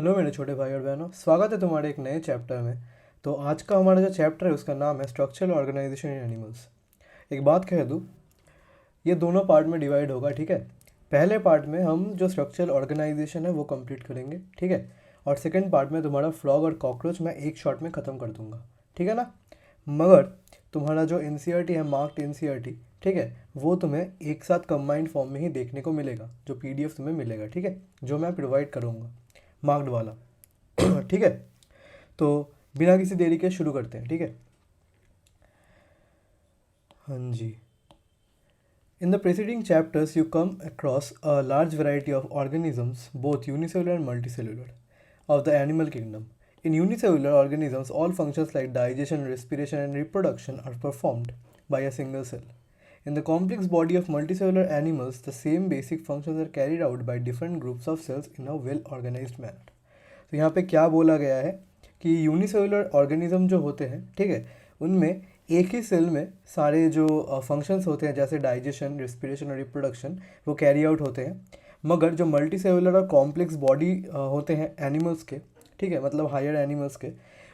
Hello मेरे छोटे भाई और बहनों, स्वागत है तुम्हारे एक नए चैप्टर में। तो आज का हमारा जो चैप्टर है उसका नाम है स्ट्रक्चरल ऑर्गेनाइजेशन इन एनिमल्स। एक बात कह दूँ, ये दोनों पार्ट में डिवाइड होगा, ठीक है। पहले पार्ट में हम जो स्ट्रक्चरल ऑर्गेनाइजेशन है वो कंप्लीट करेंगे, ठीक है। और सेकंड पार्ट में तुम्हारा फ्रॉग और कॉकरोच मैं एक शॉट में ख़त्म कर दूंगा, ठीक है ना। मगर तुम्हारा जो एन है, मार्क्ड एन, ठीक है, वो तुम्हें एक साथ कंबाइंड फॉर्म में ही देखने को मिलेगा, जो PDF तुम्हें मिलेगा, ठीक है, जो मैं प्रोवाइड करूँगा, मार्क्ड वाला। ठीक है। तो बिना किसी देरी के शुरू करते हैं, ठीक है। हाँ जी। In the preceding chapters, you come across a large variety of organisms, both unicellular and multicellular, of the animal kingdom. In unicellular organisms, all functions like digestion, respiration, and reproduction are performed by a single cell. In the complex body of multicellular animals, the same basic functions are carried out by different groups of cells in a well organized manner. तो यहाँ पे क्या बोला गया है कि unicellular organism जो होते हैं, ठीक है, उनमें एक ही सेल में सारे जो फंक्शंस होते हैं जैसे डाइजेशन, रेस्पिरेशन और रिप्रोडक्शन वो कैरी आउट होते हैं। मगर जो मल्टी सेलुलर और कॉम्प्लेक्स बॉडी होते हैं एनिमल्स के, ठीक है, मतलब हायर एनिमल्स के,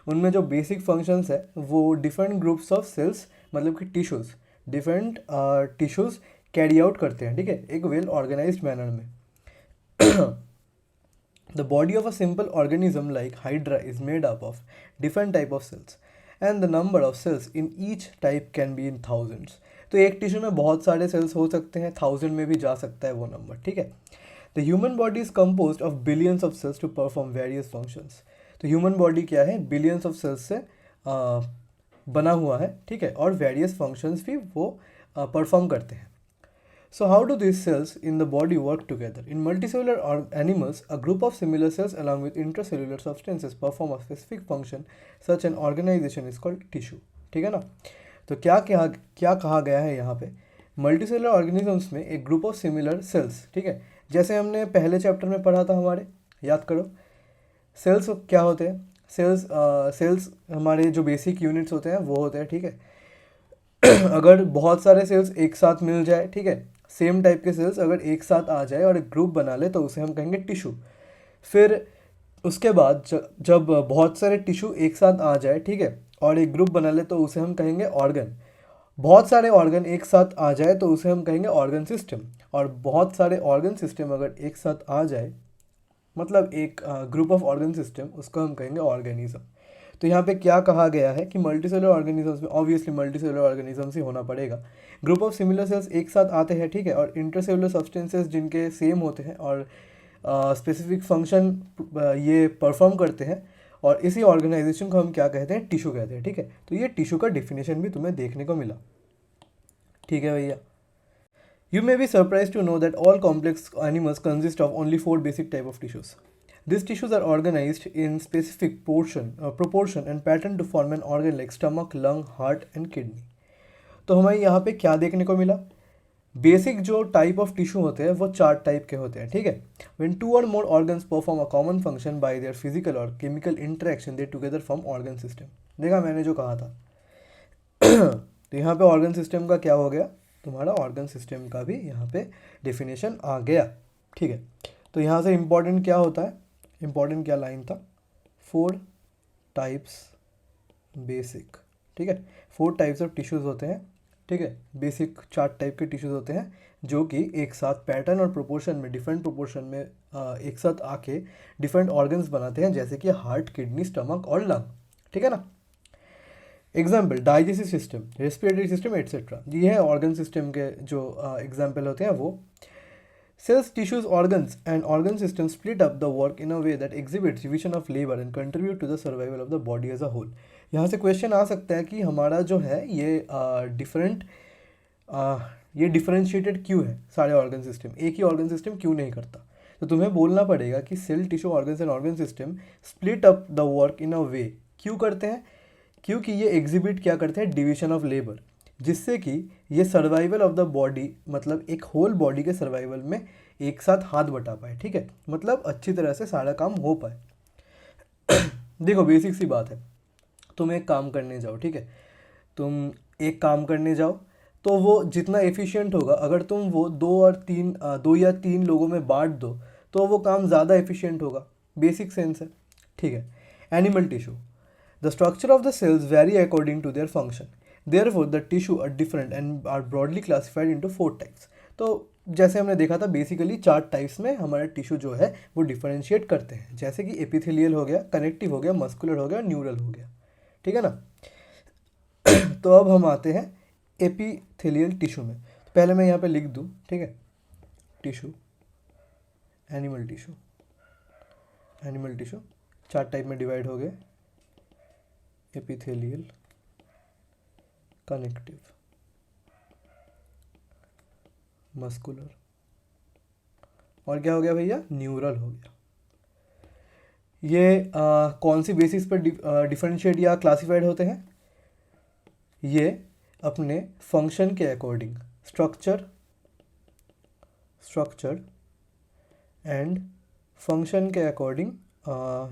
उनमें जो बेसिक फंक्शंस है वो डिफरेंट ग्रुप्स ऑफ सेल्स, मतलब कि tissues, different tissues carry out करते हैं, ठीक है, एक वेल ऑर्गेनाइज्ड मैनर में। The body of a simple organism like Hydra is made up of different type of cells and the number of cells in each type can be in thousands. तो एक tissue में बहुत सारे sales हो सकते हैं, 1000 में भी जा सकता है वो नंबर, ठीक है। The human body is composed of billions of cells to perform various functions. तो ह्यूमन बॉडी क्या है, बिलियंस ऑफ सेल्स से बना हुआ है, ठीक है, और वेरियस फंक्शंस भी वो परफॉर्म करते हैं। So how do these cells in the body work together? In multicellular animals, a group of similar cells along with intracellular substances perform a specific function. Such an organization is called tissue. ठीक है ना। तो क्या कहा गया है यहाँ पे, मल्टीसेलुलर ऑर्गेनिजम्स में एक ग्रुप ऑफ सिमिलर सेल्स, ठीक है, जैसे हमने पहले चैप्टर में पढ़ा था हमारे, याद करो। सेल्स क्या होते हैं, सेल्स हमारे जो बेसिक यूनिट्स होते हैं वो होते हैं, ठीक है। अगर बहुत सारे सेल्स एक साथ मिल जाए, ठीक है, सेम टाइप के सेल्स अगर एक साथ आ जाए और एक ग्रुप बना ले तो उसे हम कहेंगे टिश्यू। फिर उसके बाद जब बहुत सारे टिश्यू एक साथ आ जाए, ठीक है, और एक ग्रुप बना ले तो उसे हम कहेंगे ऑर्गन। बहुत सारे ऑर्गन एक साथ आ जाए तो उसे हम कहेंगे ऑर्गन सिस्टम। और बहुत सारे ऑर्गन सिस्टम अगर एक साथ आ जाए, मतलब एक ग्रुप ऑफ ऑर्गन सिस्टम, उसको हम कहेंगे ऑर्गेनिज्म। तो यहाँ पे क्या कहा गया है कि मल्टीसेलुलर ऑर्गेनिजम्स में ऑब्वियसली मल्टीसेलुलर ऑर्गेनिजम्स ही होना पड़ेगा। ग्रुप ऑफ सिमिलर सेल्स एक साथ आते हैं, ठीक है, और इंटरसेलुलर सब्सटेंसेस जिनके सेम होते हैं और स्पेसिफिक फंक्शन ये परफॉर्म करते हैं, और इसी ऑर्गेनाइजेशन को हम क्या कहते हैं, टिश्यू कहते हैं, ठीक है। तो ये टिश्यू का डिफिनेशन भी तुम्हें देखने को मिला, ठीक है भैया। You may be surprised to know that all complex animals consist of only 4 basic type of tissues. These tissues are organized in specific proportion and pattern to form an organ like stomach, lung, heart and kidney. तो हमें यहाँ पे क्या देखने को मिला, basic जो type of tissue होते हैं वो 4 टाइप के होते हैं, ठीक है। When 2 or more organs perform a common function by their physical or chemical interaction, they together form organ system. देखा मैंने जो कहा था। तो यहाँ पे ऑर्गन सिस्टम का क्या हो गया, तुम्हारा ऑर्गन सिस्टम का भी यहाँ पे डेफिनेशन आ गया, ठीक है। तो यहाँ से इम्पोर्टेंट क्या होता है, इम्पोर्टेंट क्या लाइन था, 4 टाइप्स बेसिक, ठीक है, 4 टाइप्स ऑफ टिश्यूज़ होते हैं, ठीक है, बेसिक 4 टाइप के टिश्यूज़ होते हैं जो कि एक साथ पैटर्न और प्रोपोर्शन में, डिफरेंट प्रोपोर्शन में एक साथ आके डिफरेंट ऑर्गन्स बनाते हैं, जैसे कि हार्ट, किडनी, स्टमक और लंग, ठीक है ना। Example digestive system, respiratory system etcetera, ये है ऑर्गन सिस्टम के जो एग्जाम्पल होते हैं वो। Cells, tissues, organs and organ systems split up the work in a way that exhibits division of labor and contribute to the survival of the body as a whole. यहाँ से question आ सकता है कि हमारा जो है ये डिफरेंशिएटेड क्यों है, सारे ऑर्गन सिस्टम एक ही ऑर्गन सिस्टम क्यों नहीं करता। तो तुम्हें बोलना पड़ेगा कि cell, tissue, organs and organ system split up the work in a way, क्यों करते हैं, क्योंकि ये एग्जिबिट क्या करते हैं, डिविजन ऑफ लेबर, जिससे कि ये सर्वाइवल ऑफ द बॉडी, मतलब एक होल बॉडी के सर्वाइवल में एक साथ हाथ बटा पाए, ठीक है, मतलब अच्छी तरह से सारा काम हो पाए। देखो बेसिक सी बात है, तुम एक काम करने जाओ, ठीक है, तुम एक काम करने जाओ तो वो जितना एफिशिएंट होगा, अगर तुम वो 2 या 3 लोगों में बांट दो तो वो काम ज़्यादा एफिशिएंट होगा, बेसिक सेंस है, ठीक है। Animal tissue, the structure of the cells very according to their function, therefore the tissue are different and are broadly classified into 4 types. तो जैसे हमने देखा था बेसिकली 4 टाइप्स में हमारे टिश्यू जो है वो डिफरेंशिएट करते हैं, जैसे कि एपिथेलियल हो गया, कनेक्टिव हो गया, मस्कुलर हो गया, न्यूरल हो गया, ठीक है ना। तो अब हम आते हैं एपिथेलियल टिश्यू में। तो पहले मैं यहाँ पे लिख दूँ, ठीक है, tissue, animal tissue, animal tissue 4 type में डिवाइड हो गए, एपिथेलियल, कनेक्टिव, मस्कुलर, और क्या हो गया भैया, न्यूरल हो गया। ये कौन सी बेसिस पर डिफरेंशिएट या क्लासिफाइड होते हैं? ये अपने फंक्शन के अकॉर्डिंग, स्ट्रक्चर एंड फंक्शन के अकॉर्डिंग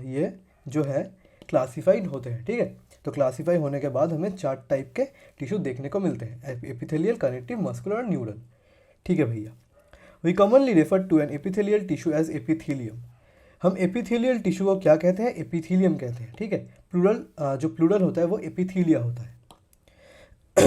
ये जो है क्लासिफाइड होते हैं, ठीक है। तो क्लासिफाई होने के बाद हमें 4 टाइप के टिश्यू देखने को मिलते हैं, एपिथेलियल, कनेक्टिव, मस्कुलर और न्यूरल, ठीक है भैया। We commonly refer to an epithelial tissue as epithelium. हम एपिथेलियल टिश्यू को क्या कहते हैं? एपिथीलियम कहते हैं, ठीक है। प्लूरल जो प्लूरल होता है वो एपिथीलिया होता है।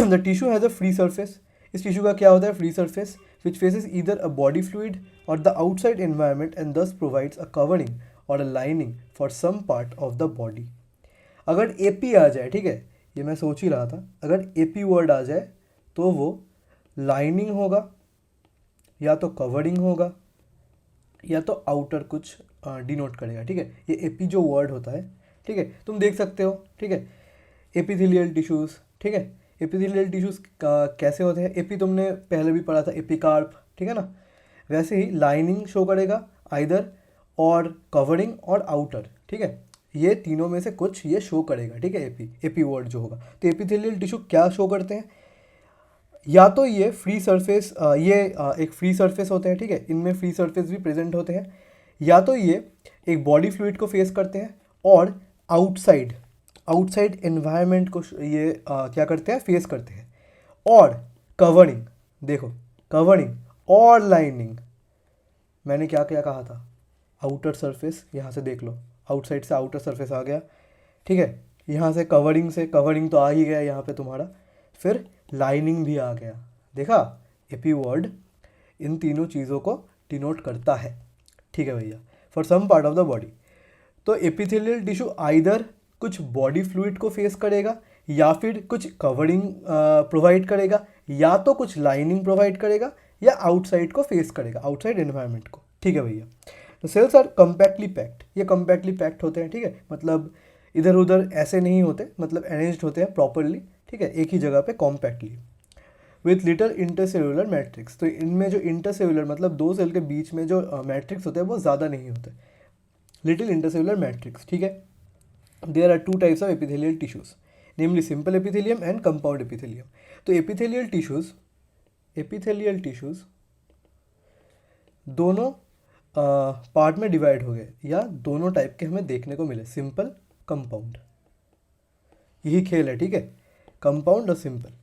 The tissue has a free surface, इस टिश्यू का क्या होता है? Free surface which faces either a body fluid or the outside environment and thus provides a covering or a lining for some part of the body. अगर एपी आ जाए, ठीक है, ये मैं सोच ही रहा था, अगर एपी वर्ड आ जाए तो वो लाइनिंग होगा या तो कवरिंग होगा या तो आउटर कुछ डिनोट करेगा, ठीक है। ये एपी जो वर्ड होता है, ठीक है, तुम देख सकते हो, ठीक है, एपिथेलियल टिश्यूज़, ठीक है। एपिथेलियल टिश्यूज़ कैसे होते हैं? एपी तुमने पहले भी पढ़ा था, एपिकार्प, ठीक है ना। वैसे ही लाइनिंग शो करेगा आइदर, और कवरिंग और आउटर, ठीक है, ये तीनों में से कुछ ये शो करेगा, ठीक है। एपी वर्ड जो होगा, तो एपिथेलियल टिश्यू क्या शो करते हैं? या तो ये फ्री सरफेस, एक फ्री सरफेस होते हैं, ठीक है, इनमें फ्री सरफेस भी प्रेजेंट होते हैं, या तो ये एक बॉडी फ्लूइड को फेस करते हैं, और आउटसाइड एनवायरनमेंट को ये क्या करते हैं? फेस करते हैं। और कवरिंग, देखो, कवरिंग और लाइनिंग, मैंने क्या क्या कहा था? आउटर सरफेस, यहाँ से देख लो, आउटसाइड से आउटर सरफेस आ गया, ठीक है, यहाँ से कवरिंग तो आ ही गया यहाँ पे तुम्हारा, फिर लाइनिंग भी आ गया। देखा, एपी वर्ड इन तीनों चीज़ों को डिनोट करता है, ठीक है भैया, for some part of the body. तो एपिथेलियल टिश्यू आइदर कुछ बॉडी फ्लूइड को फेस करेगा, या फिर कुछ कवरिंग प्रोवाइड करेगा, या तो कुछ लाइनिंग प्रोवाइड करेगा, या आउटसाइड को फेस करेगा, आउटसाइड एनवायरनमेंट को, ठीक है भैया। तो सेल्स आर कम्पैक्टली पैक्ड, ये कम्पैक्टली पैक्ड होते हैं, ठीक है, मतलब इधर उधर ऐसे नहीं होते, मतलब अरेंज्ड होते हैं प्रॉपरली, ठीक है, एक ही जगह पे compactly, with little intercellular matrix. तो इनमें जो इंटरसेलुलर मतलब 2 सेल के बीच में जो मैट्रिक्स होते हैं वो ज़्यादा नहीं होते, लिटिल इंटरसेलुलर मैट्रिक्स, ठीक है। There are 2 types of epithelial tissues, namely simple epithelium and compound epithelium. तो एपिथेलियल टिश्यूज दोनों पार्ट में डिवाइड हो गए, या दोनों टाइप के हमें देखने को मिले, सिंपल, कंपाउंड, यही खेल है, ठीक है, कंपाउंड और simple.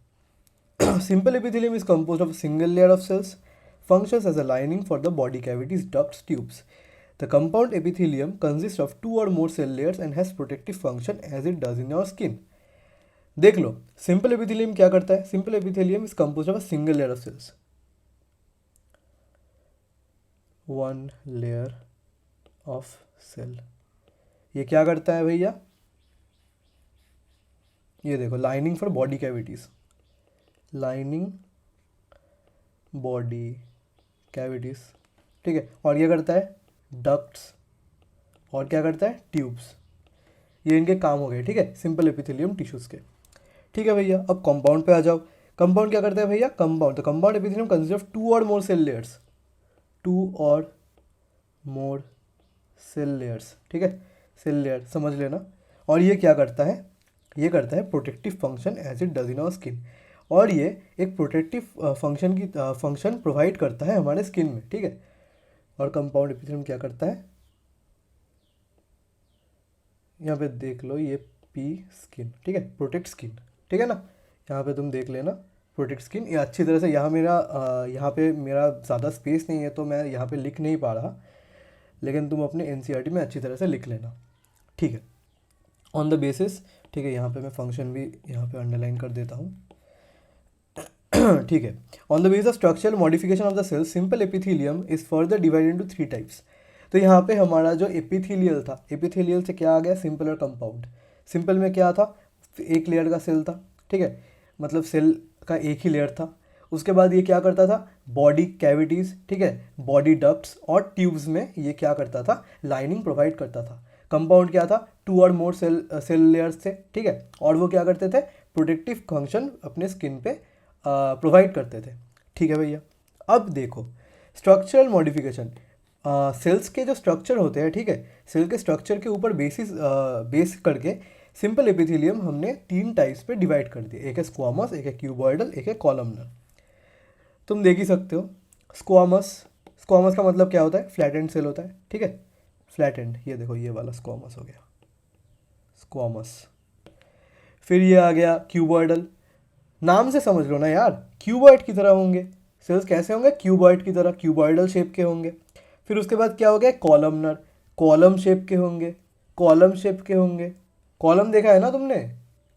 Simple epithelium is composed of a single layer of cells, functions as a lining for the body cavities, ducts, tubes. The compound epithelium consists of 2 or more cell layers and has protective function as it does in your skin. देख लो, simple epithelium क्या करता है? Simple epithelium is composed of a single layer of cells, 1 layer of cell. ये क्या करता है भैया? ये देखो, lining for body cavities, lining body cavities, ठीक है, और ये करता है डक्ट्स, और क्या करता है? ट्यूब्स। ये इनके काम हो गए, ठीक है, सिंपल एपिथेलियम टिश्यूज के, ठीक है भैया। अब कंपाउंड पे आ जाओ। कंपाउंड क्या करता है भैया? कंपाउंड, तो कंपाउंड एपिथेलियम कंसिस्ट ऑफ 2 और मोर सेल लेयर्स, 2 और मोर सेल लेयर्स, ठीक है, सेल लेयर समझ लेना। और ये क्या करता है? ये करता है protective function as it does in our skin, और ये एक प्रोटेक्टिव फंक्शन प्रोवाइड करता है हमारे स्किन में, ठीक है। और कंपाउंड एपिथेलियम क्या करता है? यहाँ पे देख लो, ये पी स्किन, ठीक है, प्रोटेक्ट स्किन, ठीक है ना, यहाँ पे तुम देख लेना, प्रोटेक्ट स्किन। ये अच्छी तरह से यहाँ पे मेरा ज़्यादा स्पेस नहीं है तो मैं यहाँ पे लिख नहीं पा रहा, लेकिन तुम अपने एनसीईआरटी में अच्छी तरह से लिख लेना, ठीक है। ऑन द बेसिस, ठीक है, यहाँ पे मैं फंक्शन भी यहाँ पे अंडरलाइन कर देता हूँ, ठीक है। On the basis of structural modification of the cell, simple epithelium is further divided into 3 types. तो यहाँ पे हमारा जो एपिथेलियल था, एपिथेलियल से क्या आ गया, सिंपल और कंपाउंड। सिंपल में क्या था, एक लेयर का सेल था, ठीक है, मतलब सेल का एक ही लेयर था। उसके बाद ये क्या करता था, बॉडी कैविटीज़, ठीक है, बॉडी डक्ट्स और ट्यूब्स में ये क्या करता था, लाइनिंग प्रोवाइड करता था। कंपाउंड क्या था, 2 और मोर सेल लेयर्स थे, ठीक है, और वो क्या करते थे, प्रोटेक्टिव फंक्शन अपने स्किन पे प्रोवाइड करते थे, ठीक है भैया। अब देखो स्ट्रक्चरल मॉडिफिकेशन, सेल्स के जो स्ट्रक्चर होते हैं, ठीक है, सेल के स्ट्रक्चर के ऊपर बेस करके सिंपल एपिथेलियम हमने 3 टाइप्स पे डिवाइड कर दिए, एक है स्क्वामस, एक है क्यूबॉइडल, एक है कॉलमनर। तुम देख ही सकते हो स्क्वामस, स्क्वामस का मतलब क्या होता है, फ्लैट एंड सेल होता है, ठीक है, फ्लैट एंड, ये देखो ये वाला स्क्वामस हो गया, स्क्वामस। फिर ये आ गया क्यूबॉइडल, नाम से समझ लो ना यार, क्यूबॉइड की तरह होंगे सेल्स, कैसे होंगे, क्यूबॉइड की तरह, क्यूबॉइडल शेप के होंगे। फिर उसके बाद क्या हो गया, कॉलमनर, कॉलम शेप के होंगे, कॉलम शेप के होंगे, कॉलम देखा है ना तुमने,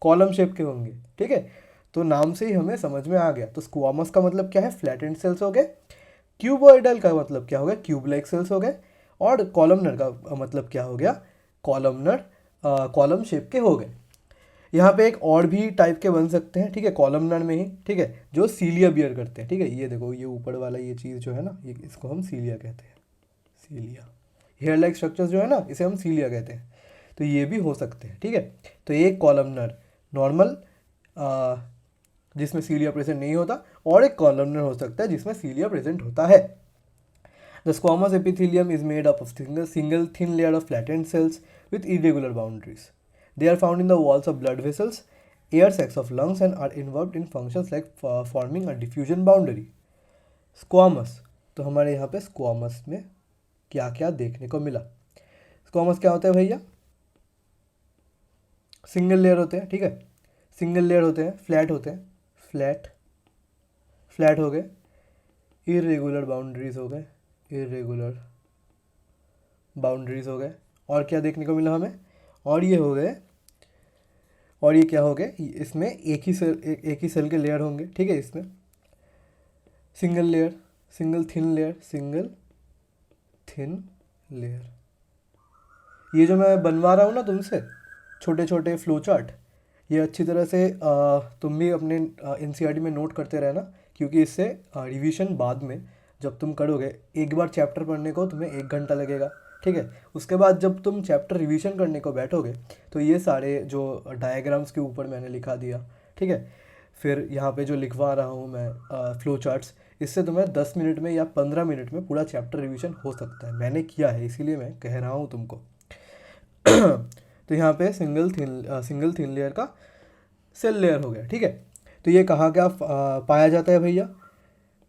कॉलम शेप के होंगे, ठीक है। तो नाम से ही हमें समझ में आ गया। तो स्क्वामस का मतलब क्या है, फ्लैट एंड सेल्स हो गए, क्यूबॉइडल का मतलब क्या हो गया, क्यूब लाइक सेल्स हो गए, और कॉलमनर का मतलब क्या हो गया, कॉलमनर कॉलम शेप के हो गए। यहाँ पे एक और भी टाइप के बन सकते हैं, ठीक है, कॉलमनर में ही, ठीक है, जो सीलिया बियर करते हैं, ठीक है, ये देखो ये ऊपर वाला ये चीज़ जो है ना, ये इसको हम सीलिया कहते हैं, सीलिया, हेयर लाइक स्ट्रक्चर्स जो है ना, इसे हम सीलिया कहते हैं। तो ये भी हो सकते हैं, ठीक है। तो एक कॉलमनर नॉर्मल जिसमें सीलिया प्रेजेंट नहीं होता, और एक कॉलमनर हो सकता है जिसमें सीलिया प्रेजेंट होता है। The squamous epithelium is made up of single thin layer of flattened cells with irregular boundaries. They are found in the walls of blood vessels, air sacs of lungs, and are involved in functions like forming a diffusion boundary. Squamous, तो हमारे यहाँ पे squamous में क्या क्या देखने को मिला। स्क्वामस क्या होता है भैया, सिंगल लेयर होते हैं, ठीक है, सिंगल लेयर होते हैं, फ्लैट होते हैं, फ्लैट, फ्लैट हो गए, इरेगुलर बाउंड्रीज हो गए, इरेगुलर बाउंड्रीज हो गए, और क्या देखने को मिला हमें, और ये हो गए, और ये क्या हो गए, इसमें एक ही सेल के लेयर होंगे, ठीक है, इसमें single layer, single thin layer, single thin layer. ये जो मैं बनवा रहा हूँ ना तुमसे छोटे छोटे फ्लो चार्ट, ये अच्छी तरह से तुम भी अपने एनसीईआरटी में नोट करते रहना, क्योंकि इससे रिवीजन बाद में जब तुम करोगे, एक बार चैप्टर पढ़ने को तुम्हें 1 घंटा लगेगा, ठीक है, उसके बाद जब तुम चैप्टर रिवीजन करने को बैठोगे तो ये सारे जो डायग्राम्स के ऊपर मैंने लिखा दिया, ठीक है, फिर यहाँ पे जो लिखवा रहा हूँ मैं फ्लो चार्ट्स, इससे तुम्हें 10 मिनट में या 15 मिनट में पूरा चैप्टर रिवीजन हो सकता है। मैंने किया है, इसीलिए मैं कह रहा हूँ तुमको। तो यहाँ पे सिंगल थिन लेयर का सेल लेयर हो गया, ठीक है। तो ये कहाँ क्या पाया जाता है भैया,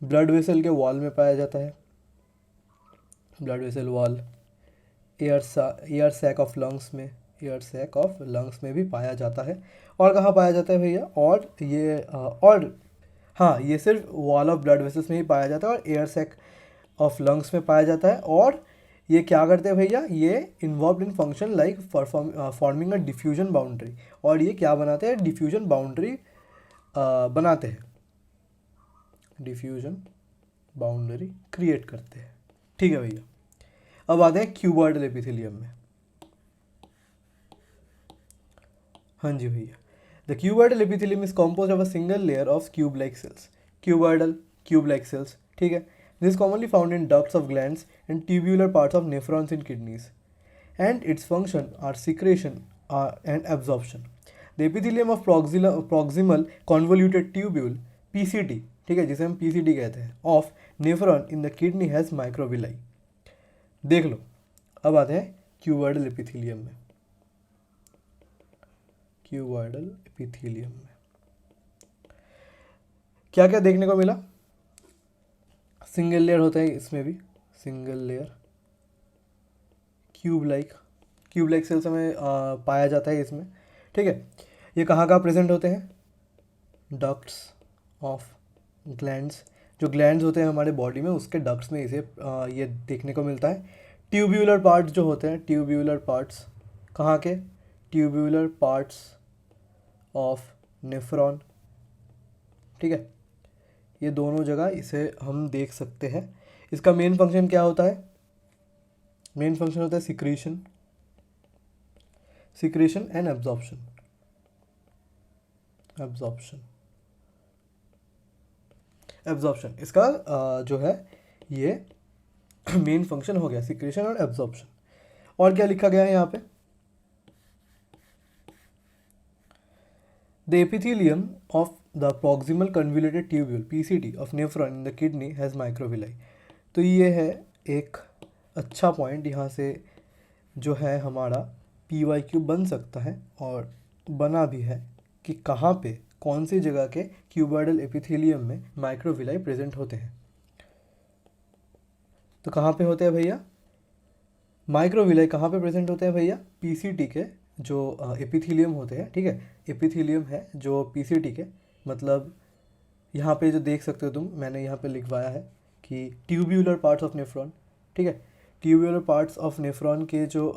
ब्लड वेसल के वॉल में पाया जाता है, blood vessel wall, air sac of lungs में, एयर सैक ऑफ लंग्स में भी पाया जाता है। और कहाँ पाया जाता है भैया, और ये और हाँ, ये सिर्फ वॉल ऑफ ब्लड वेसल्स में ही पाया जाता है और एयर सैक ऑफ लंग्स में पाया जाता है। और ये क्या करते हैं भैया, ये involve in function like forming a diffusion boundary, और ये क्या बनाते हैं, डिफ्यूजन बाउंड्री बनाते हैं, डिफ्यूजन बाउंड्री क्रिएट करते हैं, ठीक है भैया। अब आते हैं क्यूबॉइडल एपिथेलियम में। हाँ जी भैया, the cuboidal epithelium is compose of a single layer of cube like cells, cuboidal cube like cells, ठीक है। This is commonly found in ducts of glands and tubular parts of nephrons in kidneys, and its function are secretion and absorption. The epithelium of proximal convoluted tubule PCT, ठीक है, जिसे हम PCT कहते हैं, of nephron in the kidney has microvilli. देख लो, अब आते हैं क्यूबॉइडल एपिथेलियम में। क्यूबॉइडल एपिथेलियम में क्या क्या देखने को मिला, सिंगल लेयर होता है इसमें भी, single layer, cube like cells में पाया जाता है इसमें, ठीक है। ये कहाँ कहाँ प्रेजेंट होते हैं, डक्ट्स ऑफ ग्लैंड्स, जो ग्लैंड्स होते हैं हमारे बॉडी में उसके डक्ट्स में इसे ये देखने को मिलता है। ट्यूब्यूलर पार्ट्स जो होते हैं, ट्यूब्यूलर पार्ट्स कहाँ के, ट्यूब्यूलर पार्ट्स ऑफ नेफ्रॉन, ठीक है, ये दोनों जगह इसे हम देख सकते हैं। इसका मेन फंक्शन क्या होता है, मेन फंक्शन होता है secretion, secretion and absorption, absorption, absorption इसका जो है ये मेन फंक्शन हो गया, सिक्रीशन और एब्जॉर्प्शन। और क्या लिखा गया है यहाँ पे, the epithelium of the proximal convoluted tubule PCT of nephron in the kidney has microvilli. तो ये है एक अच्छा पॉइंट, यहाँ से जो है हमारा PYQ बन सकता है और बना भी है कि कहाँ पे कौन सी जगह के क्यूबॉइडल एपिथेलियम में माइक्रोविलाई प्रेजेंट होते हैं। तो कहाँ पे होते हैं भैया, माइक्रोविलाई कहाँ पे प्रेजेंट होते हैं भैया, PCT के जो एपिथेलियम होते हैं, ठीक है, एपिथेलियम है जो PCT के, मतलब यहाँ पे जो देख सकते हो तुम, मैंने यहाँ पे लिखवाया है कि ट्यूब्यूलर पार्ट्स ऑफ नेफ्रॉन, ठीक है, ट्यूब्यूलर पार्ट्स ऑफ नेफ्रॉन के जो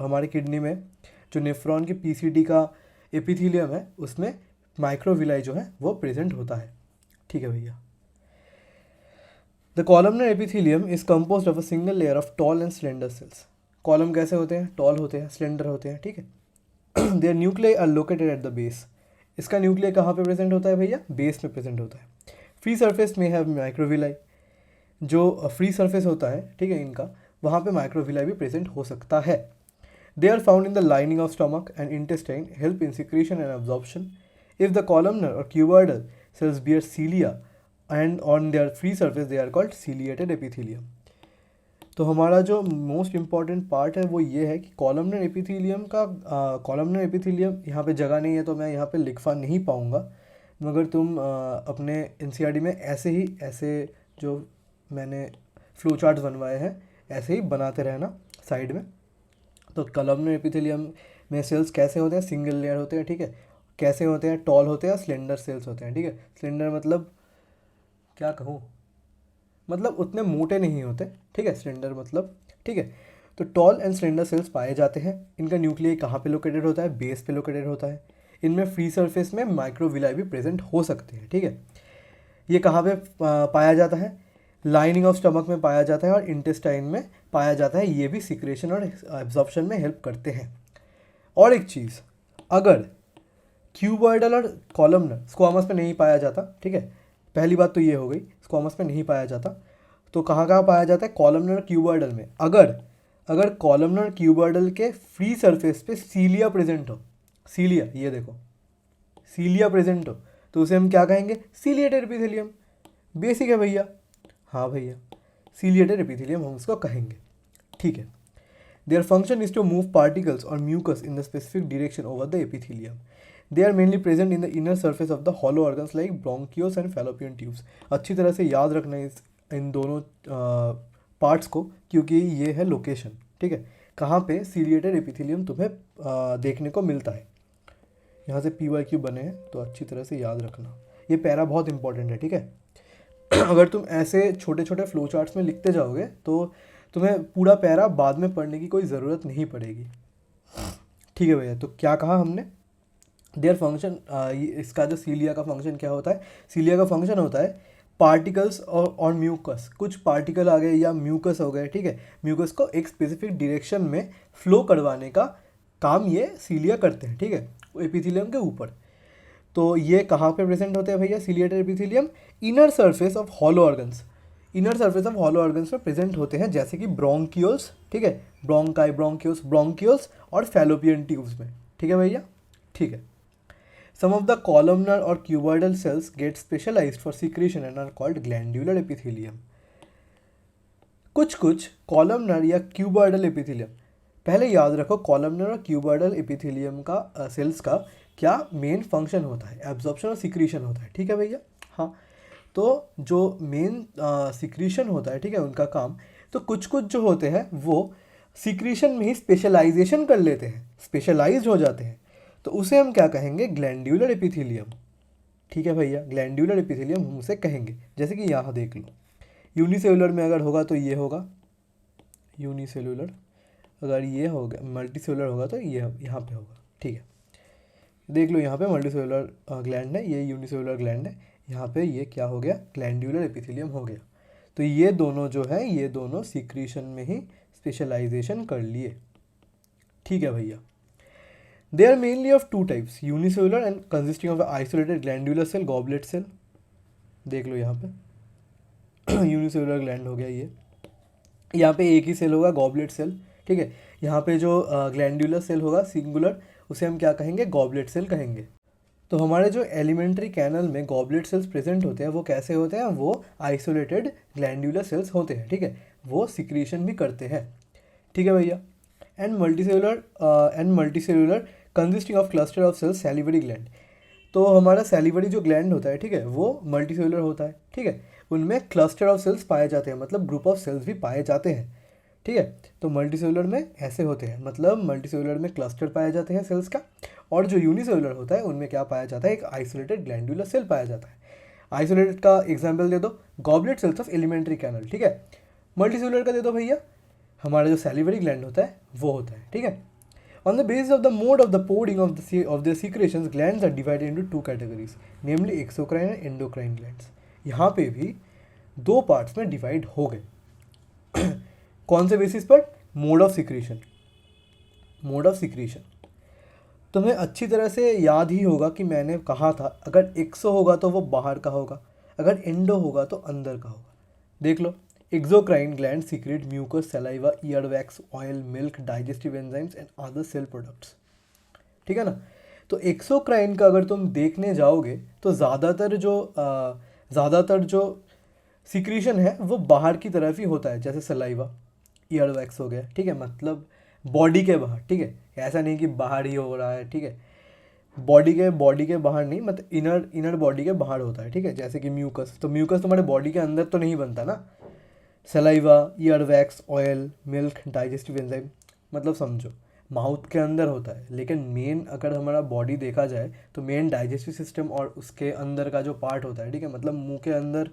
हमारे किडनी में जो नेफ्रॉन के PCT का एपिथेलियम है उसमें माइक्रोविलाई जो है वो प्रेजेंट होता है, ठीक है भैया। The columnar epithelium is composed of a single layer of tall and slender cells. Column कैसे होते हैं, टॉल होते हैं, स्लेंडर होते हैं, ठीक है। Their nuclei are located at the base. इसका न्यूक्लियर कहाँ पे प्रेजेंट होता है भैया, बेस में प्रेजेंट होता है। फ्री सरफेस में हैव माइक्रोविलाई, जो फ्री सरफेस होता है, ठीक है, इनका वहाँ पे माइक्रोविलाई भी प्रेजेंट हो सकता है। They are found in the lining of stomach and intestine, help in secretion and absorption. If the columnar or cuboidal cells bear cilia and on their free surface they are called ciliated epithelium. तो हमारा जो most important part है वो ये है कि columnar epithelium का, columnar epithelium यहाँ पे जगह नहीं है तो मैं यहाँ पे लिखवा नहीं पाऊँगा, मगर तुम अपने NCERT में ऐसे ही, ऐसे जो मैंने फ्लो चार्ट्स बनवाए हैं ऐसे ही बनाते रहना साइड में। तो कॉलमनर एपिथेलियम में सेल्स कैसे होते हैं, सिंगल लेयर होते हैं, ठीक है, कैसे होते हैं, टॉल होते हैं, स्लेंडर सेल्स होते हैं, ठीक है। स्लेंडर मतलब क्या कहूँ, मतलब उतने मोटे नहीं होते, ठीक है, स्लेंडर मतलब, ठीक है। तो टॉल एंड स्लेंडर सेल्स पाए जाते हैं। इनका न्यूक्लियस कहाँ पे लोकेटेड होता है, बेस पे लोकेटेड होता है। इनमें फ्री सरफेस में माइक्रोविलाई भी प्रेजेंट हो सकते हैं, ठीक है। ये कहाँ पे पाया जाता है, लाइनिंग ऑफ स्टमक में पाया जाता है और इंटेस्टाइन में पाया जाता है। ये भी सिक्रेशन और एब्जॉर्प्शन में हेल्प करते हैं। और एक चीज़, अगर क्यूबॉइडल और कॉलमनर स्क्वामस में नहीं पाया जाता, ठीक है, पहली बात तो ये हो गई, स्क्वामस में नहीं पाया जाता, तो कहाँ कहाँ पाया जाता है, कॉलमनर और क्यूबॉइडल में। अगर कॉलमनर क्यूबॉइडल के फ्री सरफेस पे सीलिया प्रेजेंट हो, सीलिया, ये देखो सीलिया प्रेजेंट हो, तो उसे हम क्या कहेंगे, सीलिएटेड एपिथेलियम। बेसिक है भैया, हाँ भैया, सीलिएटेड एपिथेलियम हम उसको कहेंगे, ठीक है। Their function is to move particles or mucus in the specific direction over the epithelium. They are mainly present in the inner surface of the hollow organs like bronchioles and fallopian tubes. अच्छी तरह से याद रखना इन दोनों parts को, क्योंकि ये है लोकेशन, ठीक है, कहाँ पे सीलिएटेड एपिथेलियम तुम्हें देखने को मिलता है। यहाँ से PYQ बने हैं तो अच्छी तरह से याद रखना, ये पैरा बहुत इंपॉर्टेंट है, ठीक है। अगर तुम ऐसे छोटे छोटे फ्लो चार्ट्स में लिखते जाओगे तो तुम्हें पूरा पैरा बाद में पढ़ने की कोई ज़रूरत नहीं पड़ेगी, ठीक है भैया। तो क्या कहा हमने, देयर फंक्शन, इसका जो सीलिया का फंक्शन क्या होता है, सीलिया का फंक्शन होता है पार्टिकल्स और म्यूकस, कुछ पार्टिकल आ गए या म्यूकस हो गए, ठीक है, म्यूकस को एक स्पेसिफिक डायरेक्शन में फ्लो करवाने का काम ये सीलिया करते हैं, ठीक है, एपिथेलियम के ऊपर। तो ये कहाँ पे प्रेजेंट होते हैं भैया, ciliated epithelium inner surface of hollow organs, inner surface of hollow organs में प्रेजेंट होते हैं, जैसे कि ब्रोंकियोल्स, ठीक है, ब्रोंकाई, ब्रोंकियोल्स और फैलोपियन ट्यूब्स में, ठीक है भैया, ठीक है। Some of the columnar or cuboidal cells get specialized for secretion and are called glandular epithelium. कुछ कॉलमनर या क्यूबॉइडल एपिथेलियम, पहले याद रखो कॉलमनर और क्यूबॉइडल एपिथेलियम का सेल्स का क्या मेन फंक्शन होता है, एब्जॉर्प्शन और सिक्रीशन होता है, ठीक है भैया, हाँ। तो जो मेन सिक्रीशन होता है, ठीक है, उनका काम, तो कुछ जो होते हैं वो सिक्रीशन में ही स्पेशलाइजेशन कर लेते हैं, स्पेशलाइज्ड हो जाते हैं, तो उसे हम क्या कहेंगे, ग्लैंड्यूलर एपिथेलियम, ठीक है भैया, ग्लैंड्यूलर एपिथेलियम हम उसे कहेंगे। जैसे कि यहाँ देख लो, यूनिसेलुलर में अगर होगा तो ये होगा, यूनिसेलुलर, अगर ये होगा मल्टी सेलुलर होगा तो ये यहाँ पे होगा, ठीक है। देख लो यहाँ पे मल्टी सेलुलर ग्लैंड है, ये यूनिसेलुलर ग्लैंड है, यहाँ पे ये क्या हो गया, ग्लैंड्यूलर एपिथेलियम हो गया। तो ये दोनों जो है ये दोनों सीक्रेशन में ही स्पेशलाइजेशन कर लिए, ठीक है भैया। They are mainly of two types, unicellular and consisting of isolated glandular cell, goblet cell. देख लो यहाँ पे यूनिसेलुलर ग्लैंड हो गया ये, यहाँ पे एक ही सेल होगा गॉबलेट सेल, ठीक है। यहाँ पे जो ग्लैंड्यूलर सेल होगा सिंगुलर, उसे हम क्या कहेंगे, गॉबलेट सेल कहेंगे। तो हमारे जो एलिमेंट्री कैनल में गॉबलेट सेल्स प्रेजेंट होते हैं वो कैसे होते हैं, वो आइसोलेटेड ग्लैंड्यूलर सेल्स होते हैं, ठीक है, वो सिक्रीशन भी करते हैं, ठीक है भैया। And multicellular consisting of cluster of cells salivary gland. तो हमारा सैलिवरी जो ग्लैंड होता है, ठीक है, वो मल्टीसेलुलर होता है, ठीक है, उनमें क्लस्टर ऑफ सेल्स पाए जाते हैं, मतलब ग्रुप ऑफ सेल्स भी पाए जाते हैं, ठीक है। तो मल्टीसेलुलर में ऐसे होते हैं, मतलब मल्टीसेलुलर में क्लस्टर पाए जाते हैं सेल्स का, और जो यूनिसेलुलर होता है उनमें क्या पाया जाता है, एक आइसोलेटेड ग्लैंडुलर सेल पाया जाता है। आइसोलेटेड का एग्जांपल दे दो, goblet cells of alimentary canal, ठीक है। मल्टीसेलुलर का दे दो भैया, हमारा जो सैलिवरी ग्लैंड होता है वो होता है, ठीक है। On the basis of the mode of the pouring of the secretions, glands are divided into two categories, namely exocrine and endocrine glands. यहाँ पे भी दो पार्ट्स में डिवाइड हो गए कौन से बेसिस पर, mode of secretion. Mode of secretion तुम्हें अच्छी तरह से याद ही होगा कि मैंने कहा था अगर एक्सो होगा तो वो बाहर का होगा, अगर एंडो होगा तो अंदर का होगा। देख लो, exocrine gland secrete mucus, saliva, ear wax, oil, milk, digestive enzymes and other cell products, ठीक है ना। तो एक्सोक्राइन का अगर तुम देखने जाओगे तो ज़्यादातर जो सिक्रीशन है वो बाहर की तरफ ही होता है, जैसे सलाइवा, ईयर वैक्स हो गया, ठीक है, मतलब बॉडी के बाहर, ठीक है, ऐसा नहीं कि बाहर ही हो रहा है, ठीक है, बॉडी के बाहर नहीं, मतलब इनर बॉडी के बाहर होता है, ठीक है। जैसे कि म्यूकस, तो म्यूकस तुम्हारे बॉडी के अंदर तो नहीं बनता ना। Saliva, ear wax, oil, milk, digestive enzyme, मतलब समझो माउथ के अंदर होता है, लेकिन मेन अगर हमारा बॉडी देखा जाए तो मेन डाइजेस्टिव सिस्टम और उसके अंदर का जो पार्ट होता है, ठीक है, मतलब मुंह के अंदर।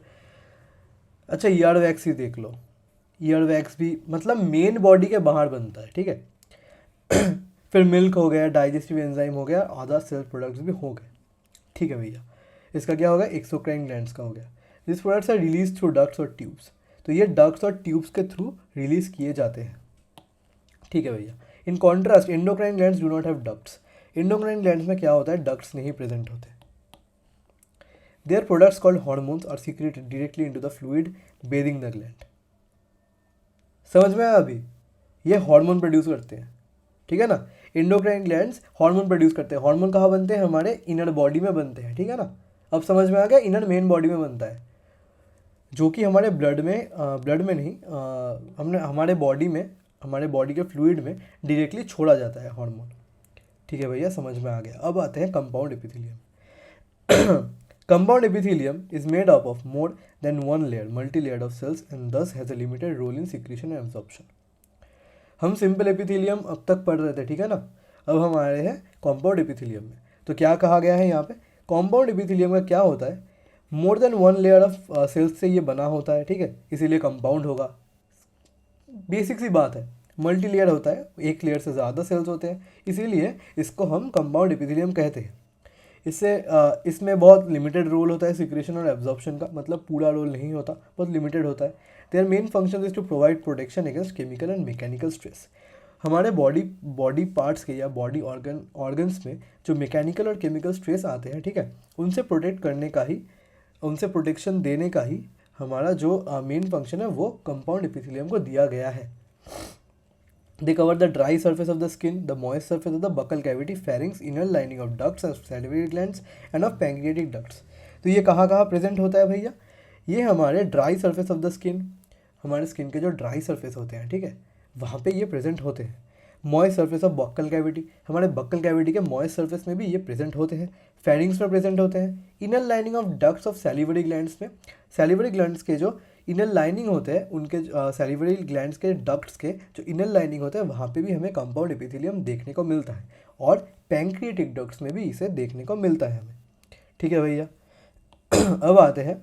अच्छा, ईयर वैक्स ही देख लो, ईयर वैक्स भी मतलब मेन बॉडी के बाहर बनता है, ठीक है फिर मिल्क हो गया, डाइजेस्टिव एंजाइम हो गया, अदर सेल प्रोडक्ट्स भी हो गए, ठीक है भैया। इसका क्या होगा, एक्सोक्राइन ग्लैंड्स का हो गया। This products are release through ducts और ट्यूब्स, तो ये डक्ट्स और ट्यूब्स के थ्रू रिलीज किए जाते हैं, ठीक है भैया। In contrast endocrine glands do not have ducts, endocrine glands में क्या होता है, डक्ट्स नहीं प्रेजेंट होते। Their products called hormones are secreted directly into the fluid bathing the gland. समझ में आया अभी, ये हार्मोन प्रोड्यूस करते हैं, ठीक है ना। एंडोक्राइन ग्लैंड्स हार्मोन प्रोड्यूस करते हैं, हार्मोन कहाँ बनते हैं, हमारे इनर बॉडी में बनते हैं, ठीक है ना। अब समझ में आ गया, इनर मेन बॉडी में बनता है, जो कि हमारे ब्लड में नहीं, हमने हमारे बॉडी के फ्लूइड में डायरेक्टली छोड़ा जाता है हार्मोन, ठीक है भैया, समझ में आ गया। अब आते हैं compound epithelium compound epithelium is made up of more than one layer, multi layer of cells and thus has a limited role in secretion and absorption. हम सिंपल एपिथेलियम अब तक पढ़ रहे थे, ठीक है ना। अब हम आ रहे हैं कॉम्पाउंड एपिथेलियम में। तो क्या कहा गया है यहाँ पे, कॉम्पाउंड एपिथेलियम का क्या होता है, more than one layer of cells से ये बना होता है, ठीक है, इसीलिए कंपाउंड होगा। बेसिक सी बात है, मल्टी लेयर होता है, एक लेयर से ज़्यादा सेल्स होते हैं, इसीलिए इसको हम कंपाउंड एपिथेलियम कहते हैं। इसमें बहुत लिमिटेड रोल होता है सिक्रेशन और एब्जॉर्प्शन का, मतलब पूरा रोल नहीं होता, बहुत लिमिटेड होता है। Their main function is to provide protection against chemical and mechanical stress. हमारे बॉडी पार्ट्स के या बॉडी ऑर्गन्स में जो मैकेनिकल और केमिकल स्ट्रेस आते हैं, ठीक है, उनसे प्रोटेक्शन देने का ही हमारा जो मेन फंक्शन है वो कंपाउंड एपिथेलियम को दिया गया है। They cover the dry surface of the skin, the moist surface of the buccal cavity, pharynx, inner lining of ducts of salivary glands and of pancreatic ducts। तो ये कहाँ कहाँ प्रेजेंट होता है भैया, ये हमारे dry surface of the skin, हमारे स्किन के जो ड्राई सरफेस होते हैं, ठीक है, वहाँ पे ये प्रेजेंट होते हैं। Moist surface of buccal cavity, हमारे बक्कल कैविटी के मॉइस्ट सरफेस में भी ये प्रेजेंट होते हैं। फेरिंग्स में प्रेजेंट होते हैं। Inner lining of ducts of salivary glands में, सैलिवरी ग्लैंड्स के जो इनर लाइनिंग होते हैं, उनके सैलिवरी ग्लैंड्स के डक्ट्स के जो इनर लाइनिंग होते हैं वहाँ पे भी हमें कंपाउंड एपिथेलियम देखने को मिलता है, और पैंक्रियाटिक डक्ट्स में भी इसे देखने को मिलता है हमें, ठीक है भैया। अब आते हैं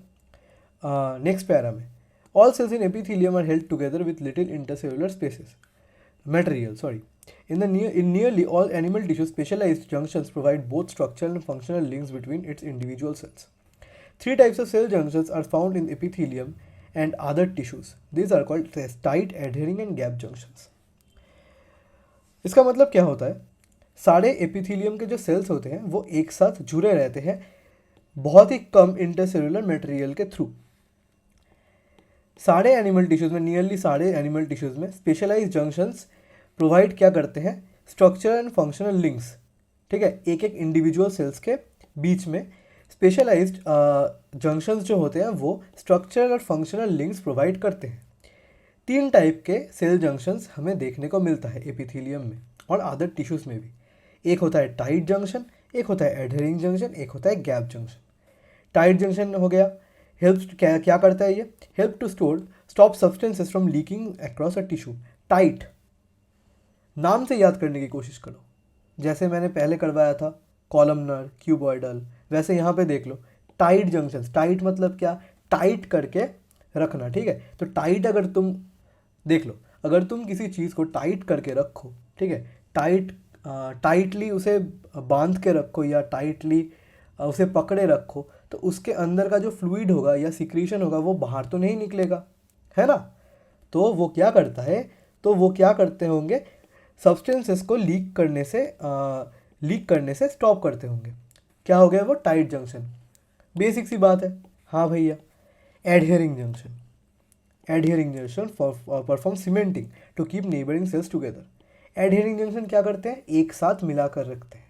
नेक्स्ट पैरा में। All cells in epithelium are held together with little intercellular spaces. Material, sorry. In nearly all animal tissues, specialized junctions provide both structural and functional links between its individual cells. Three types of cell junctions are found in epithelium and other tissues. These are called tight, adhering and gap junctions. इसका मतलब क्या होता है, सारे epithelium के जो sales होते हैं वो एक साथ जुड़े रहते हैं बहुत ही कम इंटरसेलुलर मटेरियल के थ्रू. सारे एनिमल टिश्यूज़ में, नियरली सारे एनिमल टिश्यूज़ में स्पेशलाइज्ड जंक्शंस प्रोवाइड क्या करते हैं, स्ट्रक्चरल एंड फंक्शनल लिंक्स. ठीक है, एक एक इंडिविजुअल सेल्स के बीच में स्पेशलाइज्ड जंक्शंस जो होते हैं वो स्ट्रक्चरल और फंक्शनल लिंक्स प्रोवाइड करते हैं. 3 टाइप के सेल जंक्शंस हमें देखने को मिलता है एपिथेलियम में और अदर टिश्यूज़ में भी. एक होता है टाइट जंक्शन, एक होता है एडहेरिंग जंक्शन, एक होता है गैप जंक्शन. टाइट जंक्शन हो गया, हेल्प्स क्या करता है, ये help to stop substances from leaking across a tissue. Tight नाम से याद करने की कोशिश करो, जैसे मैंने पहले करवाया था कॉलमनर, क्यूबॉइडल, वैसे यहाँ पे देख लो टाइट जंक्शंस. टाइट मतलब क्या, टाइट करके रखना. ठीक है, तो टाइट अगर तुम देख लो, अगर तुम किसी चीज़ को टाइट करके रखो, ठीक है, टाइटली उसे बांध के रखो या टाइटली उसे पकड़े रखो, तो उसके अंदर का जो फ्लूइड होगा या सिक्रीशन होगा वो बाहर तो नहीं निकलेगा, है ना. तो वो क्या करता है, तो वो क्या करते होंगे, सब्सटेंसेस को लीक करने से स्टॉप करते होंगे. क्या हो गया वो, टाइट जंक्शन. बेसिक सी बात है. हाँ भैया, adhering junction. Adhering junction perform cementing to keep neighbouring cells together. Adhering junction क्या करते हैं, एक साथ मिलाकर रखते हैं,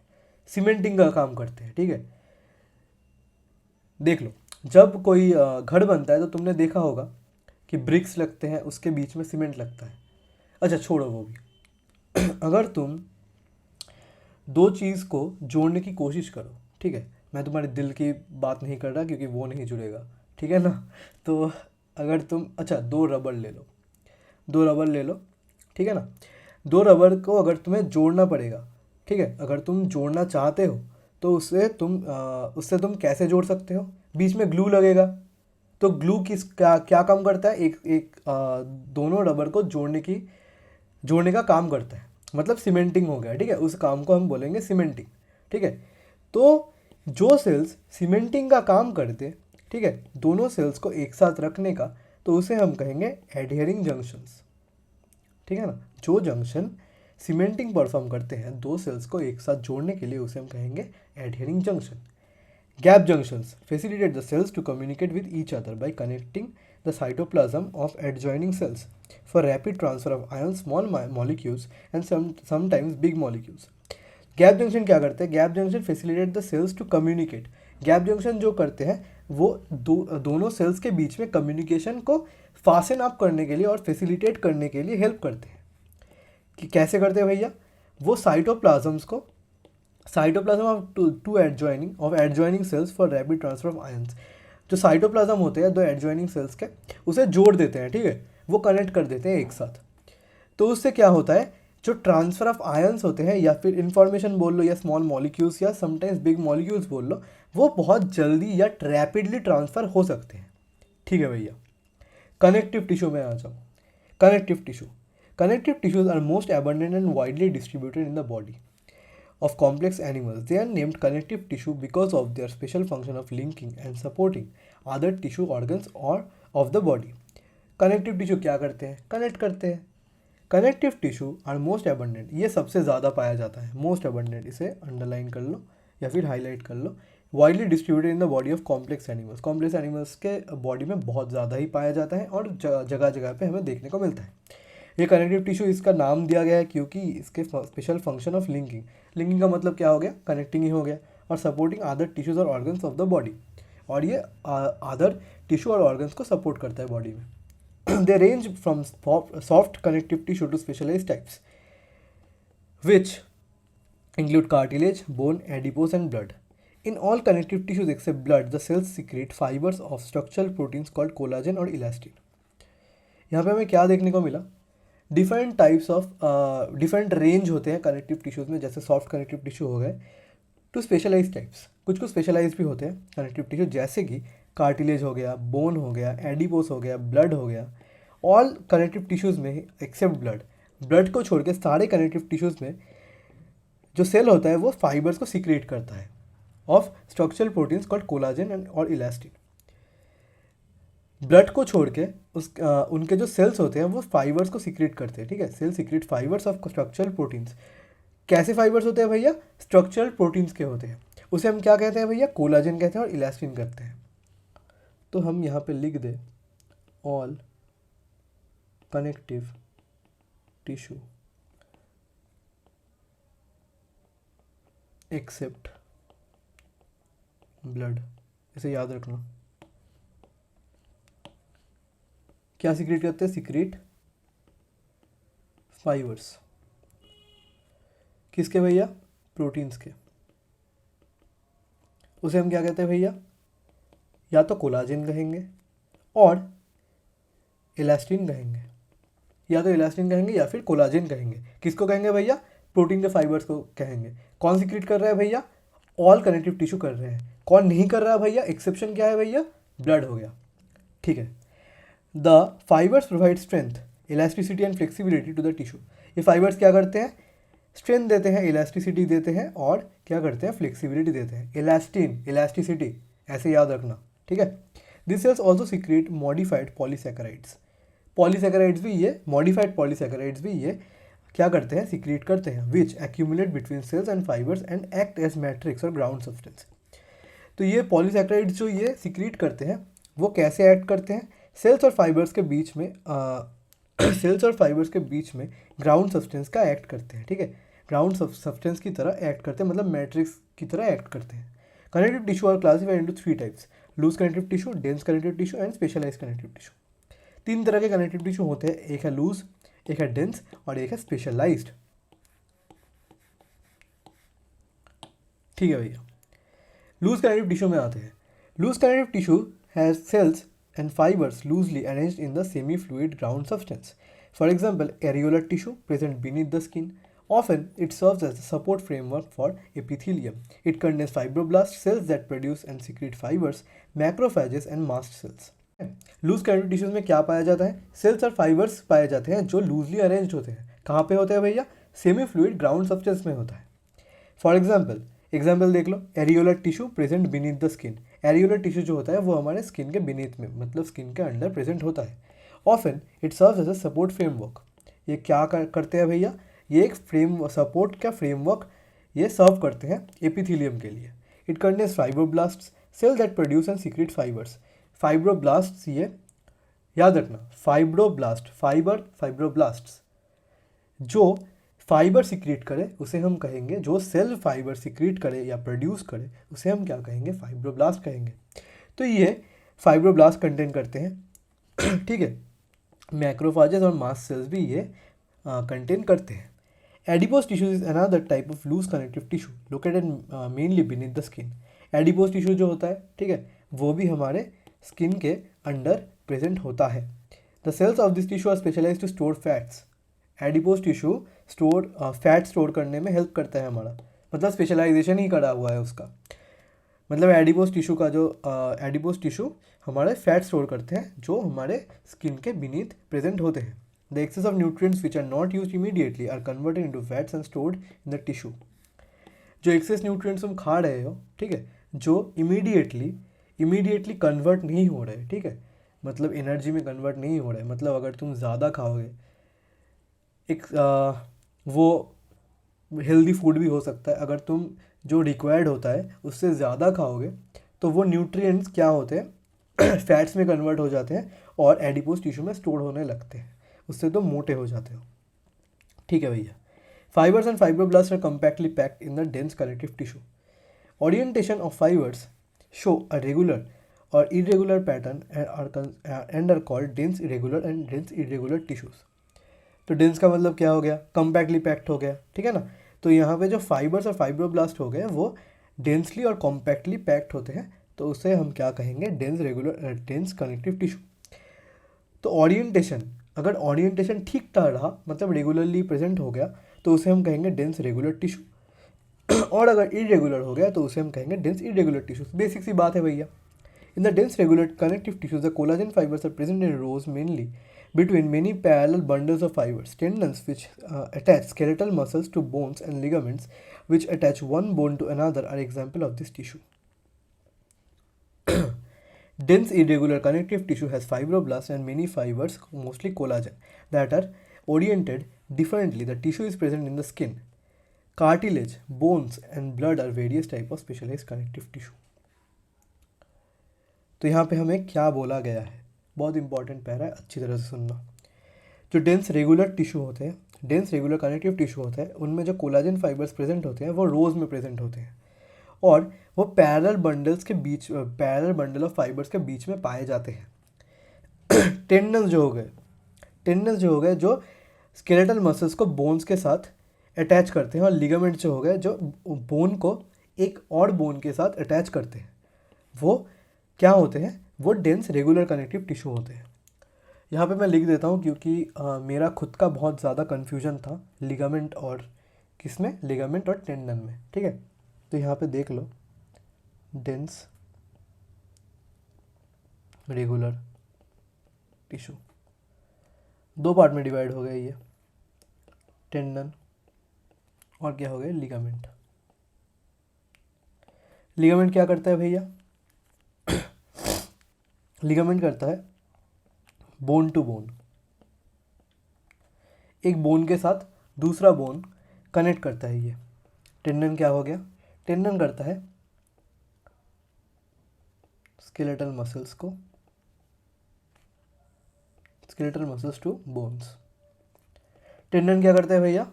सीमेंटिंग का काम करते हैं. ठीक है, देख लो, जब कोई घर बनता है तो तुमने देखा होगा कि ब्रिक्स लगते हैं, उसके बीच में सीमेंट लगता है. अच्छा छोड़ो वो भी. अगर तुम दो चीज़ को जोड़ने की कोशिश करो, ठीक है, मैं तुम्हारे दिल की बात नहीं कर रहा क्योंकि वो नहीं जुड़ेगा, ठीक है ना. तो अगर तुम, अच्छा दो रबड़ ले लो, ठीक है ना. दो रबड़ को अगर तुम्हें जोड़ना पड़ेगा, ठीक है, अगर तुम जोड़ना चाहते हो तो उससे तुम कैसे जोड़ सकते हो, बीच में ग्लू लगेगा. तो ग्लू क्या काम करता है, दोनों रबड़ को जोड़ने का काम करता है, मतलब सीमेंटिंग हो गया. ठीक है, उस काम को हम बोलेंगे सीमेंटिंग. ठीक है, तो जो सेल्स सीमेंटिंग का काम करते, ठीक है, दोनों सेल्स को एक साथ रखने का, तो उसे हम कहेंगे एडहेरिंग जंक्शंस. ठीक है ना, जो जंक्शन सीमेंटिंग परफॉर्म करते हैं दो सेल्स को एक साथ जोड़ने के लिए, उसे हम कहेंगे adhering junction. Gap junctions facilitate the cells to communicate with each other by connecting the cytoplasm of adjoining cells for rapid transfer of ions, small molecules and sometimes big molecules. Gap junction क्या करते हैं, gap junction facilitate the cells to communicate. Gap junction जो करते हैं वो दोनों sales के बीच में कम्युनिकेशन को फास्टन अप करने के लिए और फैसिलिटेट करने के लिए हेल्प करते हैं. कि कैसे करते हैं भैया, वो cytoplasm of adjoining cells for rapid transfer of ions. जो साइटोप्लाज्म होते हैं दो एडजॉइनिंग सेल्स के, उसे जोड़ देते हैं. ठीक है, वो कनेक्ट कर देते हैं एक साथ. तो उससे क्या होता है, जो ट्रांसफ़र ऑफ आयंस होते हैं या फिर इंफॉर्मेशन बोल लो या स्मॉल मॉलिक्यूल्स या समटाइम्स बिग मॉलिक्यूल्स बोल लो, वो बहुत जल्दी या रैपिडली ट्रांसफ़र हो सकते हैं. ठीक है भैया, कनेक्टिव टिश्यू में आ जाओ. Connective tissues are most abundant and widely distributed in the body of complex animals. They are named connective tissue because of their special function of linking and supporting other tissue organs or of the body. Connective tissue क्या करते हैं, connect करते हैं. Connective tissue are most abundant, ये सबसे ज़्यादा पाया जाता है, most abundant, इसे अंडरलाइन कर लो या फिर हाईलाइट कर लो. Widely distributed in the body of complex animals. Complex animals के बॉडी में बहुत ज़्यादा ही पाया जाता है और जगह जगह पे हमें देखने को मिलता है. ये कनेक्टिव टिश्यू, इसका नाम दिया गया है क्योंकि इसके स्पेशल फंक्शन ऑफ लिंकिंग का मतलब क्या हो गया, कनेक्टिंग ही हो गया, और सपोर्टिंग अदर टिश्यूज और ऑर्गन्स ऑफ द बॉडी, और ये अदर टिश्यू और ऑर्गन्स को सपोर्ट करता है बॉडी में. They range from soft connective tissue to specialised types which include cartilage, bone, adipose and blood. In all connective tissues except blood, the cells secrete fibers of structural proteins called collagen और elastin. यहाँ पे हमें क्या देखने को मिला, different types of different range होते हैं कनेक्टिव टिश्यूज़ में, जैसे सॉफ्ट कनेक्टिव टिश्यू हो गए, टू स्पेशलाइज टाइप्स. कुछ स्पेशलाइज भी होते हैं कनेक्टिव टिश्यू, जैसे कि कार्टिलेज हो गया, बोन हो गया, एडिपोस हो गया, ब्लड हो गया, ऑल कनेक्टिव टिश्यूज़ में एक्सेप्ट ब्लड, ब्लड को छोड़ के सारे कनेक्टिव टिश्यूज़ में जो सेल होता है वो फाइबर्स को सीक्रेट करता है of structural proteins called collagen and और इलास्टिन। ब्लड को छोड़ के उनके जो सेल्स होते हैं वो फाइबर्स को सीक्रेट करते हैं, ठीक है। Cell secrete fibres of structural proteins. कैसे फाइबर्स होते हैं भैया? स्ट्रक्चरल प्रोटीन्स के होते हैं। उसे हम क्या कहते हैं भैया? कोलाजन कहते हैं और इलास्टिन कहते हैं। तो हम यहाँ पे लिख दें all connective tissue except blood, इसे याद रखना। क्या सीक्रेट करते हैं? Secret fibres. किसके भैया? प्रोटीन्स के। उसे हम क्या कहते हैं भैया? या तो कोलाजन कहेंगे और इलास्टिन कहेंगे, या तो इलास्टिन कहेंगे या फिर कोलाजन कहेंगे। किसको कहेंगे भैया? प्रोटीन के फाइबर्स को कहेंगे। कौन सीक्रेट कर रहा है भैया? ऑल कनेक्टिव टिश्यू कर रहे हैं। कौन नहीं कर रहा है भैया? एक्सेप्शन क्या है भैया? ब्लड हो गया, ठीक है। The fibres provide strength, elasticity and flexibility to the tissue. ये फाइबर्स क्या करते हैं? स्ट्रेंथ देते हैं, इलास्टिसिटी देते हैं और क्या करते हैं? फ्लेक्सिबिलिटी देते हैं। इलास्टिन, इलास्टिसिटी, ऐसे याद रखना, ठीक है। This cells also secrete modified polysaccharides. Polysaccharides भी ये, मॉडिफाइड पॉलीसैकेराइड्स भी ये क्या करते हैं? सीक्रेट करते हैं, which accumulate between cells and fibres and act as matrix or ground substance. तो ये पॉलीसैकेराइड्स जो ये सीक्रेट करते हैं वो कैसे एक्ट करते हैं? सेल्स और फाइबर्स के बीच में सेल्स और फाइबर्स के बीच में ग्राउंड सब्सटेंस का एक्ट करते हैं, ठीक है। ग्राउंड सब्सटेंस की तरह एक्ट करते हैं, मतलब मैट्रिक्स की तरह एक्ट करते हैं। Connective tissue are classified into 3 types: loose connective tissue, dense connective tissue and specialise connective tissue. 3 तरह के कनेक्टिव टिश्यू होते हैं, एक है लूज, एक है डेंस और एक है स्पेशलाइज्ड, ठीक है भैया। लूज कनेक्टिव टिश्यू में आते हैं। Loose connective tissue has cells and fibers loosely arranged in the semi-fluid ground substance. For example, areolar tissue present beneath the skin. Often, it serves as a support framework for epithelium. It contains fibroblast cells that produce and secrete fibers, macrophages and mast cells. Loose connective tissues में क्या पाया जाता है? Sales और fibres पाए जाते हैं जो लूजली अरेंज्ड होते हैं। कहाँ पे होते हैं भैया? सेमी फ्लूइड ग्राउंड सब्सटेंस में होता है। फॉर एग्जाम्पल देख लो, areolar tissue present beneath the skin. Areolar tissue जो होता है वो हमारे स्किन के बीनीथ में, मतलब स्किन के अंदर प्रेजेंट होता है। Often it serves as a support framework. ये क्या करते हैं भैया? ये एक सपोर्ट का फ्रेमवर्क ये सर्व करते हैं एपिथेलियम के लिए। It contains fibroblasts, cell that produce and secrete fibres. Fibroblasts, ये याद रखना, फाइब्रोब्लास्ट्स जो फाइबर सीक्रेट करे उसे हम कहेंगे, जो सेल फाइबर सीक्रेट करे या प्रोड्यूस करे उसे हम क्या कहेंगे? फाइब्रोब्लास्ट कहेंगे। तो ये फाइब्रोब्लास्ट कंटेन करते हैं, ठीक है। मैक्रोफाजेस और मास्ट सेल्स भी ये कंटेन करते हैं। Adipose tissue is another type of loose connective tissue located mainly beneath the skin. Adipose tissue जो होता है, ठीक है, वो भी हमारे स्किन के अंडर प्रेजेंट होता है। The cells of this tissue are specialised to store fats. Adipose tissue fat store करने में हेल्प करता है हमारा, मतलब स्पेशलाइजेशन ही करा हुआ है उसका। मतलब एडिपोज टिश्यू हमारे फैट स्टोर करते हैं जो हमारे स्किन के बीनीथ प्रेजेंट होते हैं। The excess of nutrients which are not used immediately are converted into fats and stored in the tissue. जो एक्सेस न्यूट्रिएंट्स तुम खा रहे हो, ठीक है, जो इमीडिएटली कन्वर्ट नहीं हो रहे, ठीक है, मतलब एनर्जी में कन्वर्ट नहीं हो रहे, मतलब अगर तुम ज़्यादा खाओगे, एक वो हेल्दी फूड भी हो सकता है, अगर तुम जो रिक्वायर्ड होता है उससे ज़्यादा खाओगे तो वो न्यूट्रिएंट्स क्या होते हैं? फैट्स में कन्वर्ट हो जाते हैं और एडिपोज टिश्यू में स्टोर होने लगते हैं, उससे तुम मोटे हो जाते हो, ठीक है भैया। Fibres and fibroblast are compactly packed in the dense connective tissue. Orientation of fibres show a regular or irregular pattern and are called dense irregular and dense irregular tissues. तो डेंस का मतलब क्या हो गया? कम्पैक्टली पैक्ड हो गया, ठीक है ना। तो यहाँ पे जो फाइबर्स और फाइब्रोब्लास्ट हो गए वो डेंसली और कॉम्पैक्टली पैक्ड होते हैं, तो उसे हम क्या कहेंगे? Dense connective tissue. तो ओरिएंटेशन, अगर ओरिएंटेशन ठीक ठाक रहा, मतलब रेगुलरली प्रेजेंट हो गया, तो उसे हम कहेंगे डेंस रेगुलर टिश्यू। और अगर इरेगुलर हो गया तो उसे हम कहेंगे डेंस इरेगुलर टिश्यू। बेसिक सी बात है भैया। In the dense regular connective tissues, the collagen fibers are present in rows mainly between many parallel bundles of fibers. Tendons which attach skeletal muscles to bones and ligaments which attach one bone to another are example of this tissue. Dense irregular connective tissue has fibroblasts and many fibers, mostly collagen, that are oriented differently. The tissue is present in the skin. Cartilage, bones and blood are various type of specialized connective tissue. तो यहाँ पे हमें क्या बोला गया है, बहुत important para है, अच्छी तरह से सुनना। जो डेंस रेगुलर टिश्यू होते हैं, डेंस रेगुलर कनेक्टिव टिश्यू होता है, उनमें जो कोलाजन फाइबर्स प्रेजेंट होते हैं वो रोज में प्रेजेंट होते हैं और वो पैरेलल बंडल्स के बीच, पैरेलल बंडल ऑफ फाइबर्स के बीच में पाए जाते हैं। टेंडन्स जो हो गए जो स्केलेटल मसल्स को बोन्स के साथ अटैच करते हैं, और लिगामेंट जो हो गए जो बोन को एक और बोन के साथ अटैच करते हैं, वो क्या होते हैं, वो डेंस रेगुलर कनेक्टिव टिश्यू होते हैं। यहाँ पे मैं लिख देता हूँ क्योंकि मेरा खुद का बहुत ज़्यादा कन्फ्यूजन था लिगामेंट और किसमें, लिगामेंट और टेंडन में, ठीक है। तो यहाँ पे देख लो, डेंस रेगुलर टिश्यू दो पार्ट में डिवाइड हो गया, ये टेंडन और क्या हो गया, लिगामेंट। लिगामेंट क्या करता है भैया, लिगामेंट करता है बोन टू बोन, एक बोन के साथ दूसरा बोन कनेक्ट करता है ये। टेंडन क्या हो गया, टेंडन करता है स्केलेटल मसल्स को, skeletal muscles to bones. Tendon क्या करता है भैया,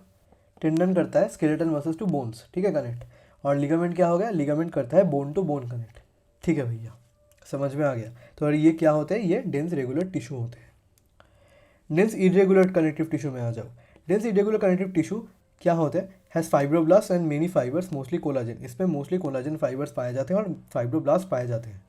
टेंडन करता है स्केलेटल मसल्स टू बोन्स, ठीक है, कनेक्ट। और लिगामेंट क्या हो गया, लिगामेंट करता है बोन टू बोन कनेक्ट, ठीक है भैया, समझ में आ गया। तो और ये क्या होते हैं, ये डेंस रेगुलर टिश्यू होते हैं। डेंस इरेगुलर कनेक्टिव टिश्यू में आ जाओ। डेंस इरेगुलर कनेक्टिव टिश्यू क्या होता है, has fibroblast and many fibres, mostly collagen. इसमें मोस्टली कोलाजन फाइबर्स पाए जाते हैं और फाइब्रोब्लास्ट पाए जाते हैं।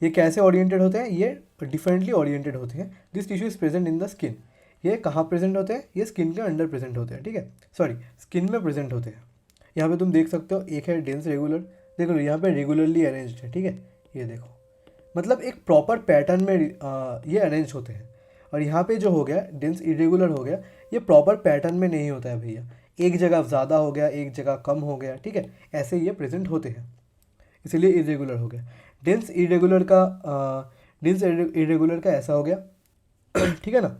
ये कैसे ओरिएंटेड होते हैं, ये डिफरेंटली ओरिएंटेड होते हैं। This tissue is present in the skin. ये कहाँ प्रेजेंट होते हैं, ये स्किन के अंडर प्रेजेंट होते हैं, ठीक है, सॉरी स्किन में प्रेजेंट होते हैं। यहाँ पे तुम देख सकते हो, एक है डेंस रेगुलर, देख लो यहाँ पे रेगुलरली अरेंज्ड है, ठीक है, ये देखो, मतलब एक प्रॉपर पैटर्न में ये अरेंज होते हैं। और यहाँ पे जो हो गया डेंस इरेगुलर हो गया, ये प्रॉपर पैटर्न में नहीं होता है भैया, एक जगह ज़्यादा हो गया, एक जगह कम हो गया, ठीक है, ऐसे ये प्रेजेंट होते हैं, इसीलिए इरेगुलर हो गया। डेंस इरेगुलर का ऐसा हो गया, ठीक है ना।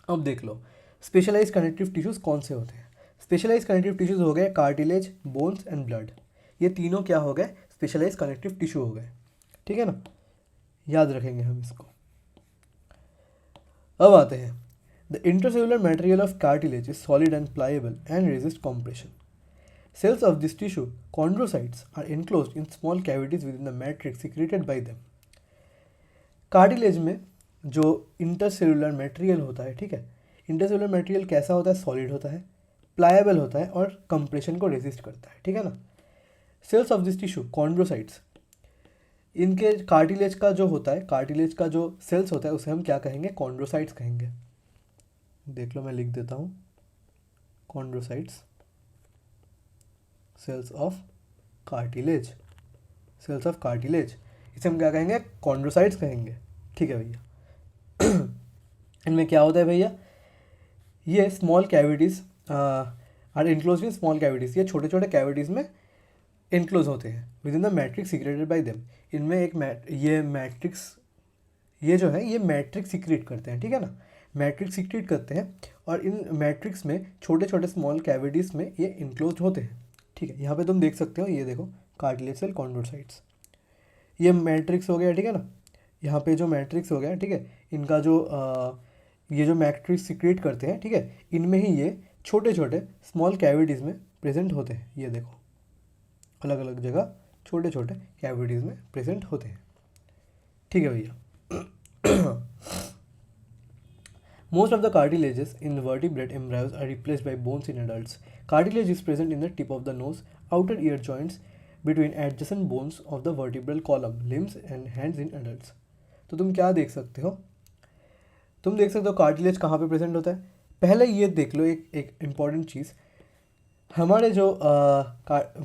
अब देख लो स्पेशलाइज कनेक्टिव टिश्यूज़ कौन से होते हैं। स्पेशलाइज कनेक्टिव टिश्यूज़ हो गए कार्टिलेज, बोन्स एंड ब्लड। ये तीनों क्या हो गए, स्पेशलाइज कनेक्टिव टिश्यू हो गए, ठीक है ना, याद रखेंगे हम इसको। अब आते हैं, the intercellular material of cartilage is solid and pliable and resist compression. Cells of this tissue, chondrocytes, are enclosed in small cavities within the matrix secreted by them. Cartilage में जो इंटरसेलुलर मटेरियल होता है, ठीक है, intercellular material कैसा होता है, solid होता है, प्लायबल होता है और कंप्रेशन को रेजिस्ट करता है, ठीक है ना। Cells of this tissue, chondrocytes, इनके कार्टिलेज का जो होता है, कार्टिलेज का जो सेल्स होता है उसे हम क्या कहेंगे, कॉन्ड्रोसाइट्स कहेंगे। देख लो मैं लिख देता हूँ, chondrocytes, cells of cartilage, cells of cartilage, इसे हम क्या कहेंगे, कॉन्ड्रोसाइट्स कहेंगे, ठीक है भैया। इनमें क्या होता है भैया, ये small cavities are enclose in small cavities, ये छोटे छोटे कैविटीज़ में इनक्लोज होते हैं within the matrix secreted by them. इनमें एक ये मैट्रिक्स, ये जो है ये मैट्रिक्स सीक्रेट करते हैं, ठीक है ना, मैट्रिक्स सीक्रेट करते हैं और इन मैट्रिक्स में छोटे छोटे स्मॉल कैविटीज़ में ये इनक्लोज होते हैं, ठीक है। यहाँ पे तुम देख सकते हो, ये देखो कार्टिलेज सेल, कॉन्ड्रोसाइट्स, ये मैट्रिक्स हो गया, ठीक है ना, यहाँ पे जो मैट्रिक्स हो गया, ठीक है, इनका जो ये जो मैट्रिक्स सीक्रेट करते हैं, ठीक है, इनमें ही ये छोटे छोटे स्मॉल कैविटीज़ में प्रेजेंट होते हैं। ये देखो अलग अलग जगह छोटे छोटे कैविटीज़ में प्रेजेंट होते हैं, ठीक है भैया। Most of the cartilages in vertebrate embryos are replaced by bones in adults. Cartilage is present in the tip of the nose, outer ear joints, between adjacent bones of the vertebral column, limbs and hands in adults. तो तुम क्या देख सकते हो, तुम देख सकते हो कार्टिलेज कहाँ पे प्रेजेंट होता है। पहले ये देख लो एक इम्पॉर्टेंट चीज़, हमारे जो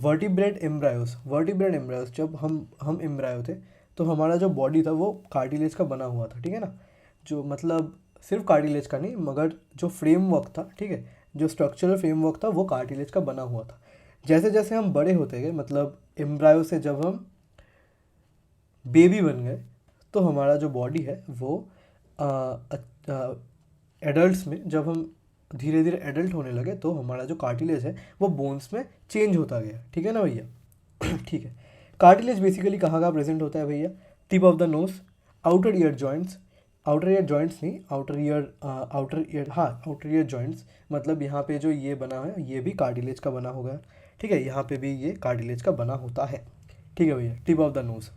वर्टिब्रेट एम्ब्रायोस जब हम एम्ब्रायो थे तो हमारा जो बॉडी था वो कार्टिलेज का बना हुआ था, ठीक है ना। जो मतलब सिर्फ कार्टिलेज का नहीं, मगर जो फ्रेमवर्क था, ठीक है, जो स्ट्रक्चरल फ्रेमवर्क था वो कार्टिलेज का बना हुआ था। जैसे जैसे हम बड़े होते गए, मतलब एम्ब्रायो से जब हम बेबी बन गए, तो हमारा जो बॉडी है वो एडल्ट्स में, जब हम धीरे धीरे एडल्ट होने लगे, तो हमारा जो कार्टिलेज है वो बोन्स में चेंज होता गया, ठीक है ना भैया। ठीक है। कार्टिलेज बेसिकली कहाँ कहाँ प्रेजेंट होता है भैया? Tip of the nose, outer ear joints, outer ear joints नहीं, आउटर ईयर जॉइंट्स, मतलब यहाँ पे जो ये बना है ये भी कार्टिलेज का बना होगा, ठीक है, यहाँ पे भी ये कार्टिलेज का बना होता है, ठीक है भैया। Tip of the nose,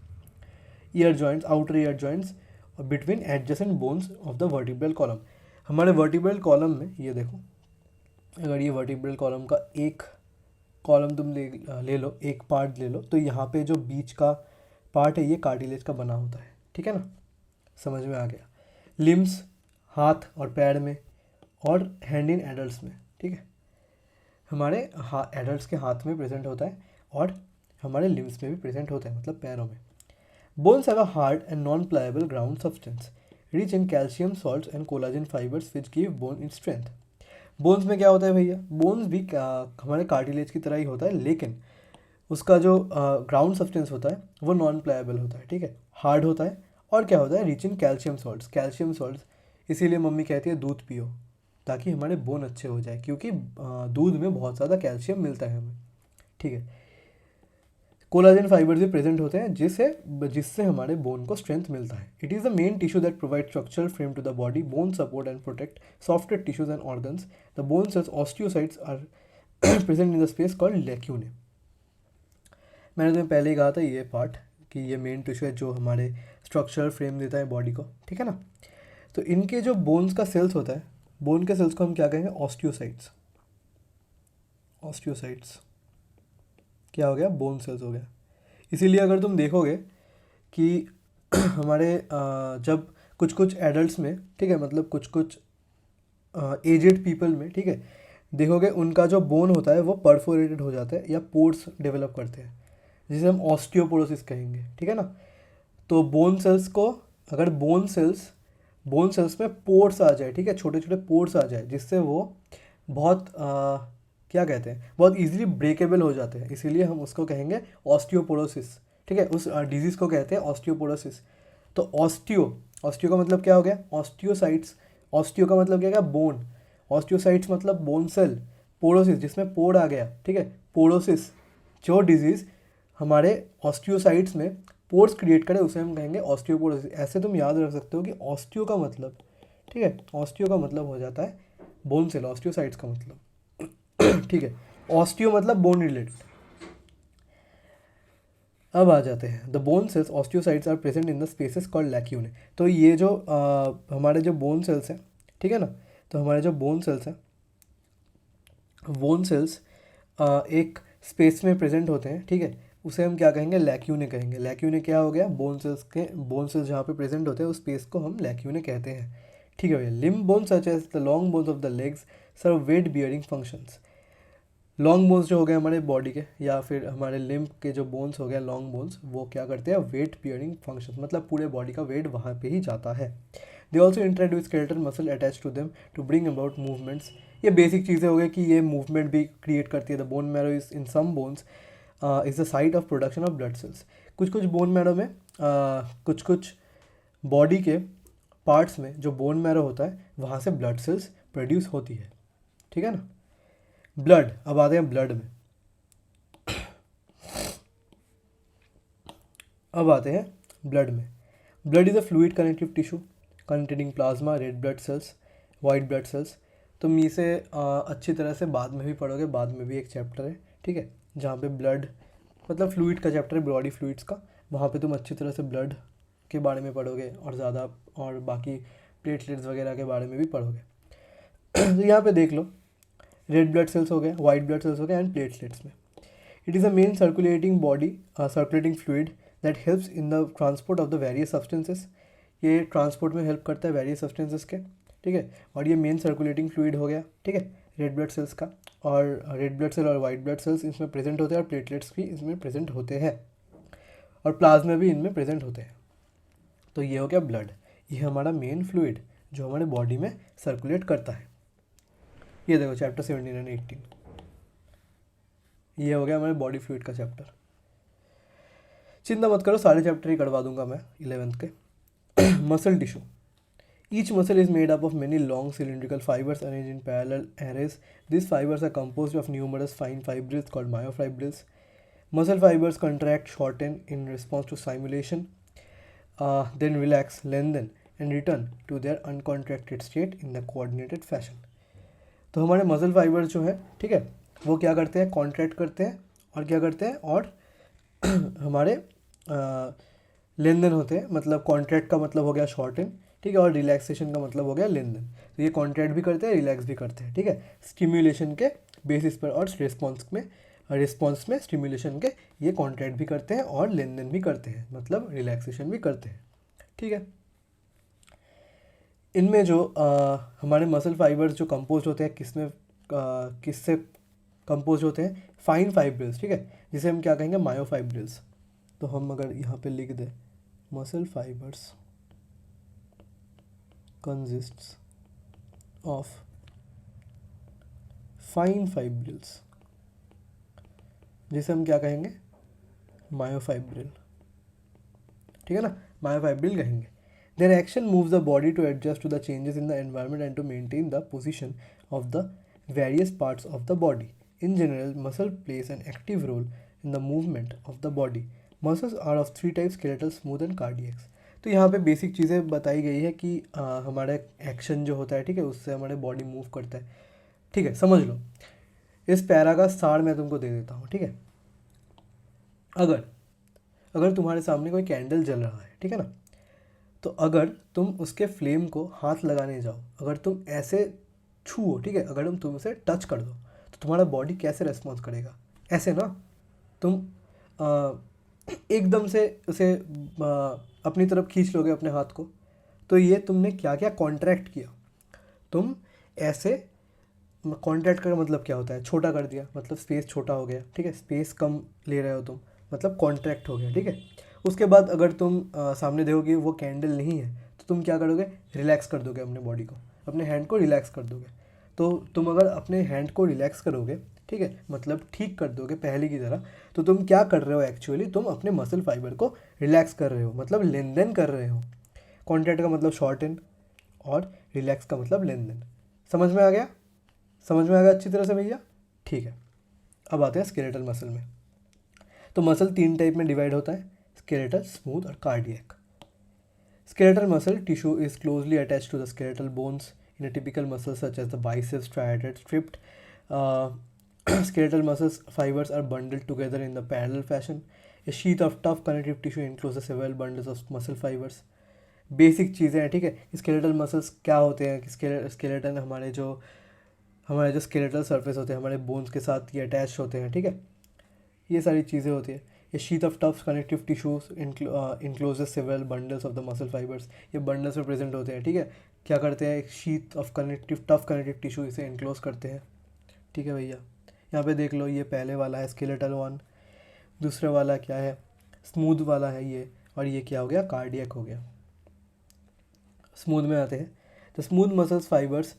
year joints, outer ear joints between adjacent bones of the vertebral column. हमारे वर्टिब्रल कॉलम में ये देखो, अगर ये वर्टिब्रल कॉलम का एक कॉलम तुम ले लो, एक पार्ट ले लो, तो यहाँ पे जो बीच का पार्ट है ये कार्टिलेज का बना होता है, ठीक है ना, समझ में आ गया। लिम्स, हाथ और पैर में, और हैंड इन एडल्ट्स में, ठीक है, हमारे एडल्ट्स के हाथ में प्रेजेंट होता है और हमारे लिम्स में भी प्रेजेंट होता है, मतलब पैरों में। Bones have a hard and non pliable ground substance rich in calcium salts and collagen fibres which give bone in strength. Bones में क्या होता है भैया? बोन्स भी हमारे कार्टिलेज की तरह ही होता है, लेकिन उसका जो ग्राउंड सब्सटेंस होता है वो नॉन प्लायबल होता है, ठीक है, हार्ड होता है, और क्या होता है, rich in calcium salts. Calcium salts इसीलिए मम्मी कहती है दूध पियो, ताकि हमारे बोन अच्छे हो जाए, क्योंकि दूध में बहुत ज़्यादा कैल्शियम मिलता है हमें, ठीक है। कोलाजन फाइबर्स भी प्रेजेंट होते हैं जिससे हमारे बोन को स्ट्रेंथ मिलता है। It is the main tissue that provide structural frame to the body, bone support and protect software tissues and organs. The bone cells osteocytes are present in the space called lacunae. मैंने तुम्हें पहले ही कहा था ये part कि ये main tissue है जो हमारे स्ट्रक्चरल फ्रेम देता है बॉडी को, ठीक है ना। तो इनके जो बोन्स का सेल्स होता है, बोन के सेल्स को हम क्या कहेंगे? ऑस्टियोसाइट्स। ऑस्टियोसाइट्स क्या हो गया? बोन सेल्स हो गया। इसीलिए अगर तुम देखोगे कि हमारे जब कुछ कुछ एडल्ट्स में, ठीक है, मतलब कुछ कुछ एजेड पीपल में, ठीक है, देखोगे उनका जो बोन होता है वो परफोरेटेड हो जाता है या पोर्स डेवलप करते हैं, जिसे हम ऑस्टियोपोरोसिस कहेंगे, ठीक है ना। तो बोन सेल्स को, अगर बोन सेल्स में पोर्स आ जाए, ठीक है, छोटे छोटे पोर्स आ जाए, जिससे वो बहुत क्या कहते हैं, बहुत इजीली ब्रेकेबल हो जाते हैं, इसीलिए हम उसको कहेंगे ऑस्टियोपोरोसिस, ठीक है, उस डिजीज़ को कहते हैं ऑस्टियोपोरोसिस। तो ऑस्टियो का मतलब क्या हो गया? ऑस्टियोसाइट्स। ऑस्टियो का मतलब क्या गया? बोन। ऑस्टियोसाइट्स मतलब बोन सेल। पोरोसिस जिसमें पोर आ गया, ठीक है, पोरोसिस, जो डिजीज़ हमारे ऑस्टियोसाइट्स में पोर्स क्रिएट करे उसे हम कहेंगे ऑस्टियोपोरोसिस। ऐसे तुम याद रख सकते हो कि ऑस्टियो का मतलब, ठीक है, ऑस्टियो का मतलब हो जाता है बोन सेल, ऑस्टियोसाइट्स का मतलब, ठीक है, ऑस्टियो मतलब बोन रिलेटेड। अब आ जाते हैं, the bone cells osteocytes are present in the spaces called lacunae. तो ये जो हमारे जो बोन सेल्स हैं, ठीक है ना, तो हमारे जो बोन सेल्स हैं, बोन सेल्स एक स्पेस में प्रेजेंट होते हैं, ठीक है, उसे हम क्या कहेंगे? लैक्यूने कहेंगे। लैक्यूने क्या हो गया? बोन सेल्स जहाँ पे प्रेजेंट होते हैं उस स्पेस को हम लैक्यूने कहते हैं, ठीक है भैया। Limb bones such as the long bones of the legs serve weight bearing functions. Long bones जो हो गए हमारे बॉडी के, या फिर हमारे लिम्ब के जो बोन्स हो गए लॉन्ग बोन्स, वो क्या करते हैं? वेट बियरिंग फंक्शन, मतलब पूरे बॉडी का वेट वहाँ पे ही जाता है। They also interact with skeletal muscle attach to them to bring about movements. ये बेसिक चीज़ें हो गई कि ये मूवमेंट भी क्रिएट करती है। The bone marrow is in some bones is the site of production of blood cells. कुछ कुछ बोन मैरो में, कुछ कुछ बॉडी के पार्ट्स में जो बोन मैरो होता है वहाँ से ब्लड सेल्स प्रोड्यूस होती है, ठीक है ना। ब्लड, अब आते हैं ब्लड में। अब आते हैं ब्लड में। Blood is a fluid connective tissue containing plasma, red blood cells, white blood cells. तुम इसे अच्छी तरह से बाद में भी पढ़ोगे, बाद में भी एक चैप्टर है, ठीक है, जहाँ पे ब्लड मतलब फ्लूइड का चैप्टर है, बॉडी फ्लूइड्स का, वहाँ पे तुम अच्छी तरह से ब्लड के बारे में पढ़ोगे और ज़्यादा, और बाकी प्लेटलेट्स वगैरह के बारे में भी पढ़ोगे। तो यहाँ पे देख लो, रेड ब्लड सेल्स हो गए, वाइट ब्लड सेल्स हो गए, एंड प्लेटलेट्स में। It is a main circulating fluid that helps in the transport of the various substances. ये ट्रांसपोर्ट में हेल्प करता है वेरियस सब्सटेंसेस के, ठीक है, और ये मेन सर्कुलेटिंग फ्लूइड हो गया, ठीक है, रेड ब्लड सेल्स का। और रेड ब्लड सेल और वाइट ब्लड सेल्स इसमें प्रेजेंट होते हैं, और प्लेटलेट्स भी इसमें प्रेजेंट होते हैं। और प्लाज्मा भी इनमें प्रेजेंट होते हैं। तो ये हो गया ब्लड, ये हमारा मेन फ्लूइड जो हमारे बॉडी में सर्कुलेट करता है। ये देखो चैप्टर 17 एंड 18, ये हो गया हमारे बॉडी फ्लूइड का चैप्टर। चिंता मत करो, सारे चैप्टर ही करवा दूंगा मैं 11th के। Muscle tissue, each muscle is made up of many long cylindrical fibers arranged in parallel arrays. These fibers are composed of numerous fine fibrils called myofibrils. Muscle fibers contract, shorten in response to stimulation, then relax, lengthen and return to their uncontracted state in the coordinated fashion. तो हमारे muscle fibres जो है, ठीक है, वो क्या करते हैं, कॉन्ट्रैक्ट करते हैं और क्या करते हैं, और हमारे लेन देन होते हैं। मतलब कॉन्ट्रैक्ट का मतलब हो गया शॉर्टन, ठीक है, और रिलैक्सेशन का मतलब हो गया लेन देन। तो ये कॉन्ट्रैक्ट भी करते हैं, रिलैक्स भी करते हैं, ठीक है, स्टिम्युलेशन के बेसिस पर और रिस्पॉन्स में स्टिम्युलेशन के ये कॉन्ट्रैक्ट भी करते हैं और लेन देन भी करते हैं, मतलब रिलैक्सेशन भी करते हैं, ठीक है। इनमें जो हमारे मसल फाइबर्स जो कंपोज होते हैं किससे कंपोज होते हैं, फाइन फाइब्रिल्स, ठीक है, जिसे हम क्या कहेंगे, मायोफाइब्रिल्स। तो हम अगर यहाँ पे लिख दें muscle fibres consists of fine fibrils, जिसे हम क्या कहेंगे, मायोफाइब्रिल, ठीक है ना, मायोफाइब्रिल कहेंगे। Their action moves the body to adjust to the changes in the environment and to maintain the position of the various parts of the body. In general, muscle plays an active role in the movement of the body. Muscles are of three types: skeletal, smooth and cardiac. तो यहाँ पे basic चीज़ें बताई गई है कि हमारा action जो होता है, ठीक है, उससे हमारे बॉडी मूव करता है, ठीक है, समझ लो। इस पैरा का सार मैं तुमको दे देता हूँ, ठीक है। अगर तुम्हारे सामने कोई कैंडल जल रहा है, ठीक है ना, तो अगर तुम उसके फ्लेम को हाथ लगाने जाओ, अगर तुम ऐसे छुओ, ठीक है, अगर तुम उसे टच कर दो तो तुम्हारा बॉडी कैसे रेस्पॉन्स करेगा, ऐसे ना, तुम एकदम से उसे अपनी तरफ खींच लोगे अपने हाथ को। तो ये तुमने क्या क्या कॉन्ट्रैक्ट किया, तुम ऐसे कॉन्ट्रैक्ट का मतलब क्या होता है, छोटा कर दिया, मतलब स्पेस छोटा हो गया, ठीक है, स्पेस कम ले रहे हो तुम, मतलब कॉन्ट्रैक्ट हो गया, ठीक है। उसके बाद अगर तुम सामने देखोगे वो कैंडल नहीं है तो तुम क्या करोगे, रिलैक्स कर दोगे अपने बॉडी को, अपने हैंड को रिलैक्स कर दोगे। तो तुम अगर अपने हैंड को रिलैक्स करोगे, ठीक है, मतलब ठीक कर दोगे पहले की तरह, तो तुम क्या कर रहे हो एक्चुअली, तुम अपने मसल फाइबर को रिलैक्स कर रहे हो, मतलब लेन देन कर रहे हो। कॉन्ट्रैक्ट का मतलब शॉर्टन और रिलैक्स का मतलब लेन देन। समझ में आ गया, समझ में आ गया अच्छी तरह से भैया, ठीक है। अब आते हैं स्केलेटल मसल में। तो मसल 3 टाइप में डिवाइड होता है, स्केलेटल, स्मूथ और cardiac. Skeletal muscle tissue is closely attached to the skeletal bones in a typical muscle such as the biceps, striated, stripped. Skeletal muscles fibers are bundled together in the parallel fashion. A sheath of tough connective tissue encloses several bundles of muscle fibers. Basic चीज़ें हैं, ठीक है। Skeletal muscles क्या होते हैं कि skeleton हमारे जो स्केलेटल सर्फेस होते हैं हमारे बोन्स के साथ ये अटैच होते हैं, ठीक है, ये सारी चीज़ें होती है। ये sheet of tough connective tissues encloses several bundles of the muscle fibres, ये बंडल्स में प्रेजेंट होते हैं, ठीक है। क्या करते हैं, एक sheet of tough connective tissue इसे इनक्लोज करते हैं, ठीक है भैया। यहाँ पे देख लो, ये पहले वाला है स्केलेटल वन, दूसरे वाला क्या है, स्मूथ वाला है ये, और ये क्या हो गया, कार्डियक हो गया। स्मूथ में आते हैं, the smooth muscles fibres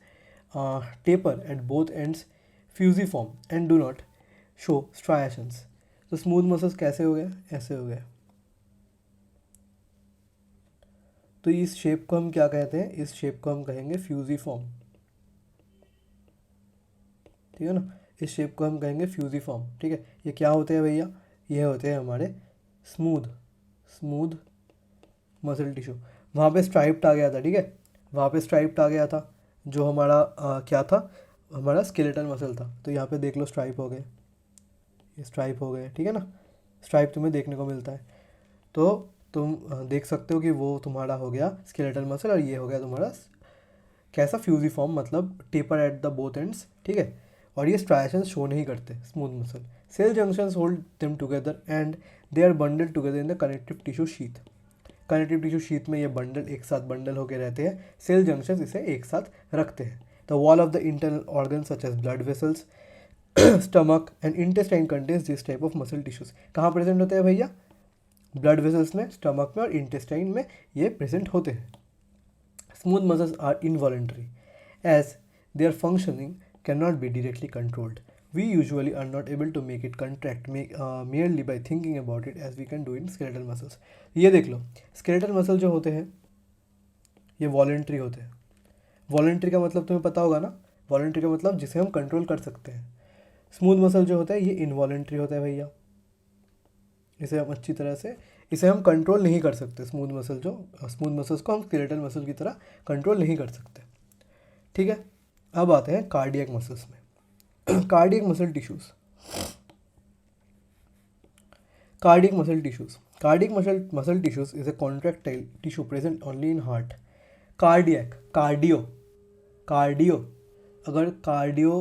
taper at both ends, fusiform and do not show striations. तो स्मूथ मसल्स कैसे हो गए, ऐसे हो गए। तो इस शेप को हम क्या कहते हैं, इस शेप को हम कहेंगे फ्यूजिफॉर्म, ठीक है ना, इस शेप को हम कहेंगे फ्यूजिफॉर्म, ठीक है। ये क्या होते हैं भैया, ये होते हैं हमारे स्मूथ मसल टिश्यू। वहाँ पे स्ट्राइप्ड आ गया था, ठीक है, वहाँ पे स्ट्राइप्ड आ गया था जो हमारा क्या था, हमारा स्केलेटल मसल था। तो यहाँ पे देख लो स्ट्राइप हो गए, ये स्ट्राइप हो गए, ठीक है ना, स्ट्राइप तुम्हें देखने को मिलता है। तो तुम देख सकते हो कि वो तुम्हारा हो गया स्केलेटल मसल और ये हो गया तुम्हारा कैसा, फ्यूजिफॉर्म, मतलब taper at the both ends, ठीक है। और ये स्ट्राइएशंस शो नहीं करते smooth muscle. Cell junctions hold them together and they are bundle together in the connective tissue sheath. Connective tissue sheath में ये बंडल एक साथ बंडल होकर रहते हैं, सेल जंक्शंस इसे एक साथ रखते हैं। The wall of the internal organ such as blood vessels, stomach and intestine contains this type of muscle tissues. कहाँ प्रेजेंट होते हैं भैया, ब्लड वेसल्स में, स्टमक में और इंटेस्टाइन में ये प्रेजेंट होते हैं। Smooth muscles are involuntary as their functioning can not be directly controlled. We usually are not able to make it contract merely by thinking about it as we can do in skeletal muscles। ये देख लो, skeletal muscle जो होते हैं ये voluntary होते हैं। Voluntary का मतलब तुम्हें पता होगा ना, वॉलेंट्री का मतलब जिसे हम कंट्रोल कर सकते हैं। स्मूथ मसल जो होता है ये इनवॉलेंट्री होता है भैया, इसे हम अच्छी तरह से इसे हम कंट्रोल नहीं कर सकते। स्मूथ मसल्स को हम स्केलेटल मसल की तरह कंट्रोल नहीं कर सकते, ठीक है। अब आते हैं कार्डियक मसल्स में। Cardiac muscle tissues, cardiac muscle tissues is a contractile tissue present only in heart। Cardio अगर कार्डियो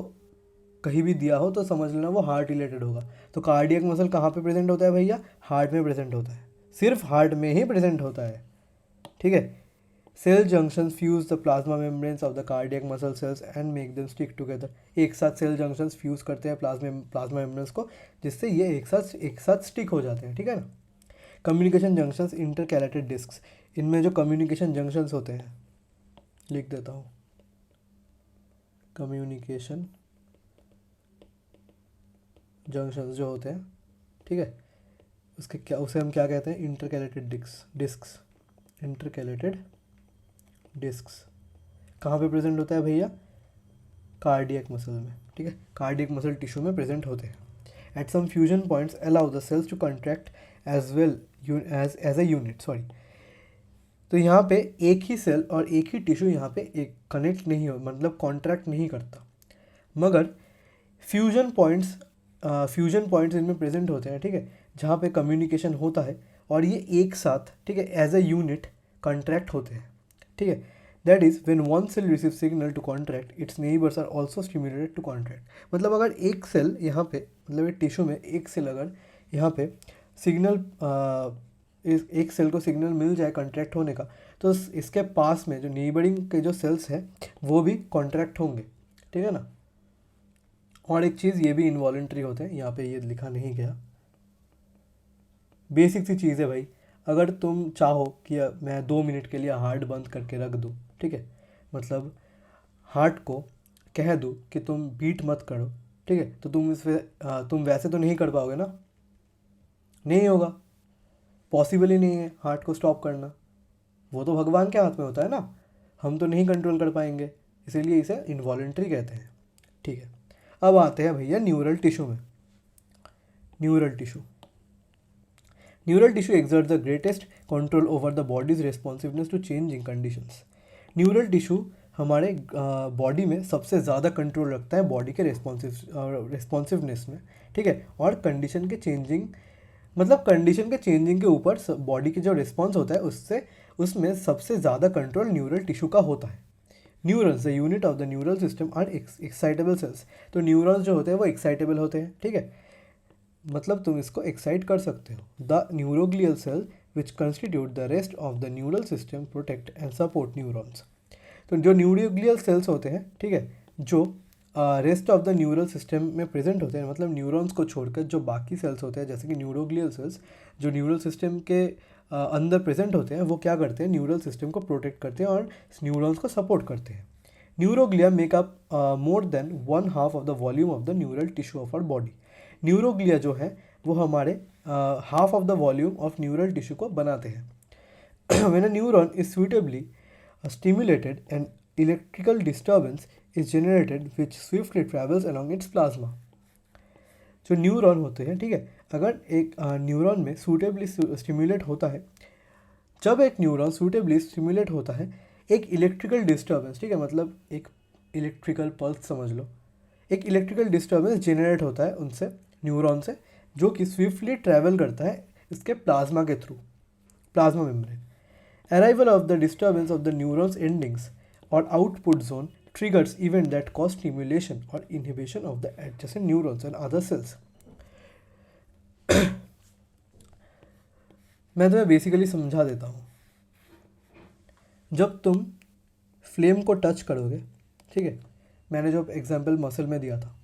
कहीं भी दिया हो तो समझ लेना वो हार्ट रिलेटेड होगा। तो कार्डियक मसल कहाँ पे प्रेजेंट होता है भैया? हार्ट में प्रेजेंट होता है, सिर्फ हार्ट में ही प्रेजेंट होता है, ठीक है। Cell junctions fuse the plasma membranes of the cardiac muscle cells and make them stick together. एक साथ सेल जंक्शंस फ्यूज करते हैं प्लाज्मा मेम्ब्रेन्स को, जिससे ये एक साथ स्टिक हो जाते हैं, ठीक है ना। कम्युनिकेशन जंक्शंस इंटरकैलेटेड डिस्क्स, इनमें जो कम्युनिकेशन जंक्शंस होते हैं, लिख देता हूँ, कम्युनिकेशन जंक्शंस जो होते हैं, ठीक है, उसे हम क्या कहते हैं? Intercalated discus. इंटरकैलेटेड डिस्क्स कहाँ पे प्रेजेंट होता है भैया? कार्डियक मसल में, ठीक है, कार्डियक मसल टिश्यू में प्रेजेंट होते हैं। At some fusion points allow the cells to contract as well as a unit. Sorry, तो यहाँ पे एक ही सेल और एक ही टिश्यू यहाँ पे एक कनेक्ट नहीं हो, मतलब कॉन्ट्रैक्ट नहीं करता, मगर फ्यूजन पॉइंट्स इनमें प्रेजेंट होते हैं, ठीक है, जहाँ पे कम्युनिकेशन होता है और ये एक साथ, ठीक है, एज ए यूनिट कॉन्ट्रैक्ट होते हैं, ठीक है। That is when one cell receive signal to contract its neighbours are also stimulated to contract. मतलब अगर एक सेल यहाँ पे, मतलब एक टिश्यू में एक सेल अगर यहाँ पे सिग्नल एक सेल को सिग्नल मिल जाए कॉन्ट्रैक्ट होने का, तो इसके पास में जो नेबरिंग के जो सेल्स हैं वो भी कॉन्ट्रैक्ट होंगे, ठीक है ना। और एक चीज़, ये भी इनवॉलेंट्री होते हैं, यहाँ पे ये लिखा नहीं गया, बेसिक सी चीज़ है भाई। अगर तुम चाहो कि मैं 2 मिनट के लिए हार्ट बंद करके रख दूँ, ठीक है, मतलब हार्ट को कह दूँ कि तुम बीट मत करो, ठीक है, तो तुम वैसे तो नहीं कर पाओगे ना, नहीं होगा, पॉसिबल ही नहीं है हार्ट को स्टॉप करना, वो तो भगवान के हाथ में होता है ना, हम तो नहीं कंट्रोल कर पाएंगे, इसीलिए इसे इनवॉलेंट्री कहते हैं, ठीक है। अब आते हैं भैया न्यूरल टिश्यू में। Neural tissue exerts the greatest control over the body's responsiveness to changing conditions। Neural tissue हमारे बॉडी में सबसे ज़्यादा कंट्रोल रखता है बॉडी के रिस्पॉन्सिवनेस में, ठीक है, और कंडीशन के चेंजिंग के ऊपर बॉडी के जो रिस्पॉन्स होता है उसमें सबसे ज़्यादा कंट्रोल न्यूरल टिश्यू का होता है। Neurons the unit of the neural system are excitable cells. तो न्यूरॉन्स जो होते हैं वो एक्साइटेबल होते हैं, ठीक है, मतलब तुम इसको एक्साइट कर सकते हो। The neuroglial cell which constitute the rest of the neural system protect and support neurons. तो जो न्यूरोग्लियल सेल्स होते हैं, ठीक है, जो rest of the neural system में प्रेजेंट होते हैं, मतलब न्यूरॉन्स को छोड़कर जो बाकी सेल्स होते हैं, जैसे कि न्यूरोग्लियल सेल्स जो न्यूरल सिस्टम के अंदर प्रेजेंट होते हैं, वो क्या करते हैं? न्यूरल सिस्टम को प्रोटेक्ट करते हैं और न्यूरॉन्स को सपोर्ट करते हैं। Neuroglia make up more than 1/2 of the volume of the neural tissue of our body. Neuroglia जो है वो हमारे half of the volume of neural tissue को बनाते हैं। When a neuron is suitably stimulated, an electrical disturbance is generated which swiftly travels along its plasma। जो neuron होते हैं, ठीक है, अगर एक न्यूरॉन में सूटेबली स्टिमुलेट होता है, जब एक न्यूरॉन सूटेबली स्टिमुलेट होता है, एक इलेक्ट्रिकल डिस्टर्बेंस, ठीक है, मतलब एक इलेक्ट्रिकल पल्स समझ लो, एक इलेक्ट्रिकल डिस्टर्बेंस जेनरेट होता है उनसे, न्यूरॉन से, जो कि स्विफ्टली ट्रैवल करता है इसके प्लाज्मा के through, plasma membrane. Arrival of the disturbance of the neuron's endings or output zone triggers event that cause stimulation or inhibition of the adjacent neurons and other cells। मैं तुम्हें basically समझा देता हूँ। जब तुम फ्लेम को touch करोगे, ठीक है, मैंने जो एग्जांपल मसल में दिया था,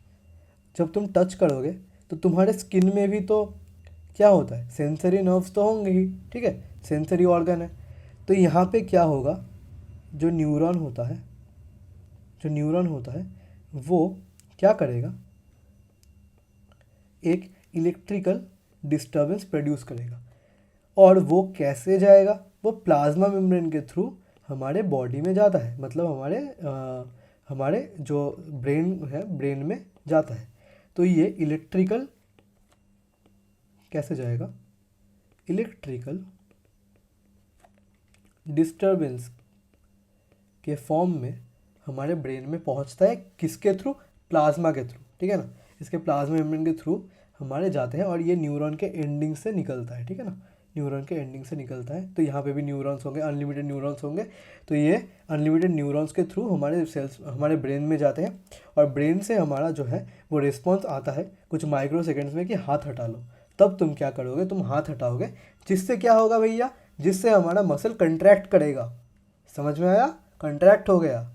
जब तुम टच करोगे तो तुम्हारे स्किन में भी तो क्या होता है, सेंसरी नर्व्स तो होंगे ही, ठीक है, सेंसरी ऑर्गन है। तो यहाँ पे क्या होगा, जो न्यूरॉन होता है वो क्या करेगा, एक इलेक्ट्रिकल डिस्टर्बेंस प्रोड्यूस करेगा। और वो कैसे जाएगा, वो प्लाज्मा मेम्ब्रेन के थ्रू हमारे बॉडी में जाता है, मतलब हमारे जो ब्रेन है, ब्रेन में जाता है। तो ये इलेक्ट्रिकल कैसे जाएगा, इलेक्ट्रिकल डिस्टर्बेंस के फॉर्म में हमारे ब्रेन में पहुंचता है, किसके थ्रू, प्लाज्मा के थ्रू, ठीक है ना। इसके प्लाज्मा मेम्ब्रेन के थ्रू हमारे जाते हैं और ये न्यूरॉन के एंडिंग से निकलता है, ठीक है ना, न्यूरॉन के एंडिंग से निकलता है। तो यहाँ पे भी न्यूरॉन्स होंगे, अनलिमिटेड न्यूरॉन्स होंगे। तो ये अनलिमिटेड न्यूरॉन्स के थ्रू हमारे सेल्स हमारे ब्रेन में जाते हैं और ब्रेन से हमारा जो है वो रिस्पॉन्स आता है कुछ माइक्रो सेकेंड्स में कि हाथ हटा लो। तब तुम क्या करोगे, तुम हाथ हटाओगे, जिससे क्या होगा भैया, जिससे हमारा मसल कंट्रैक्ट करेगा। समझ में आया, कंट्रैक्ट हो गया।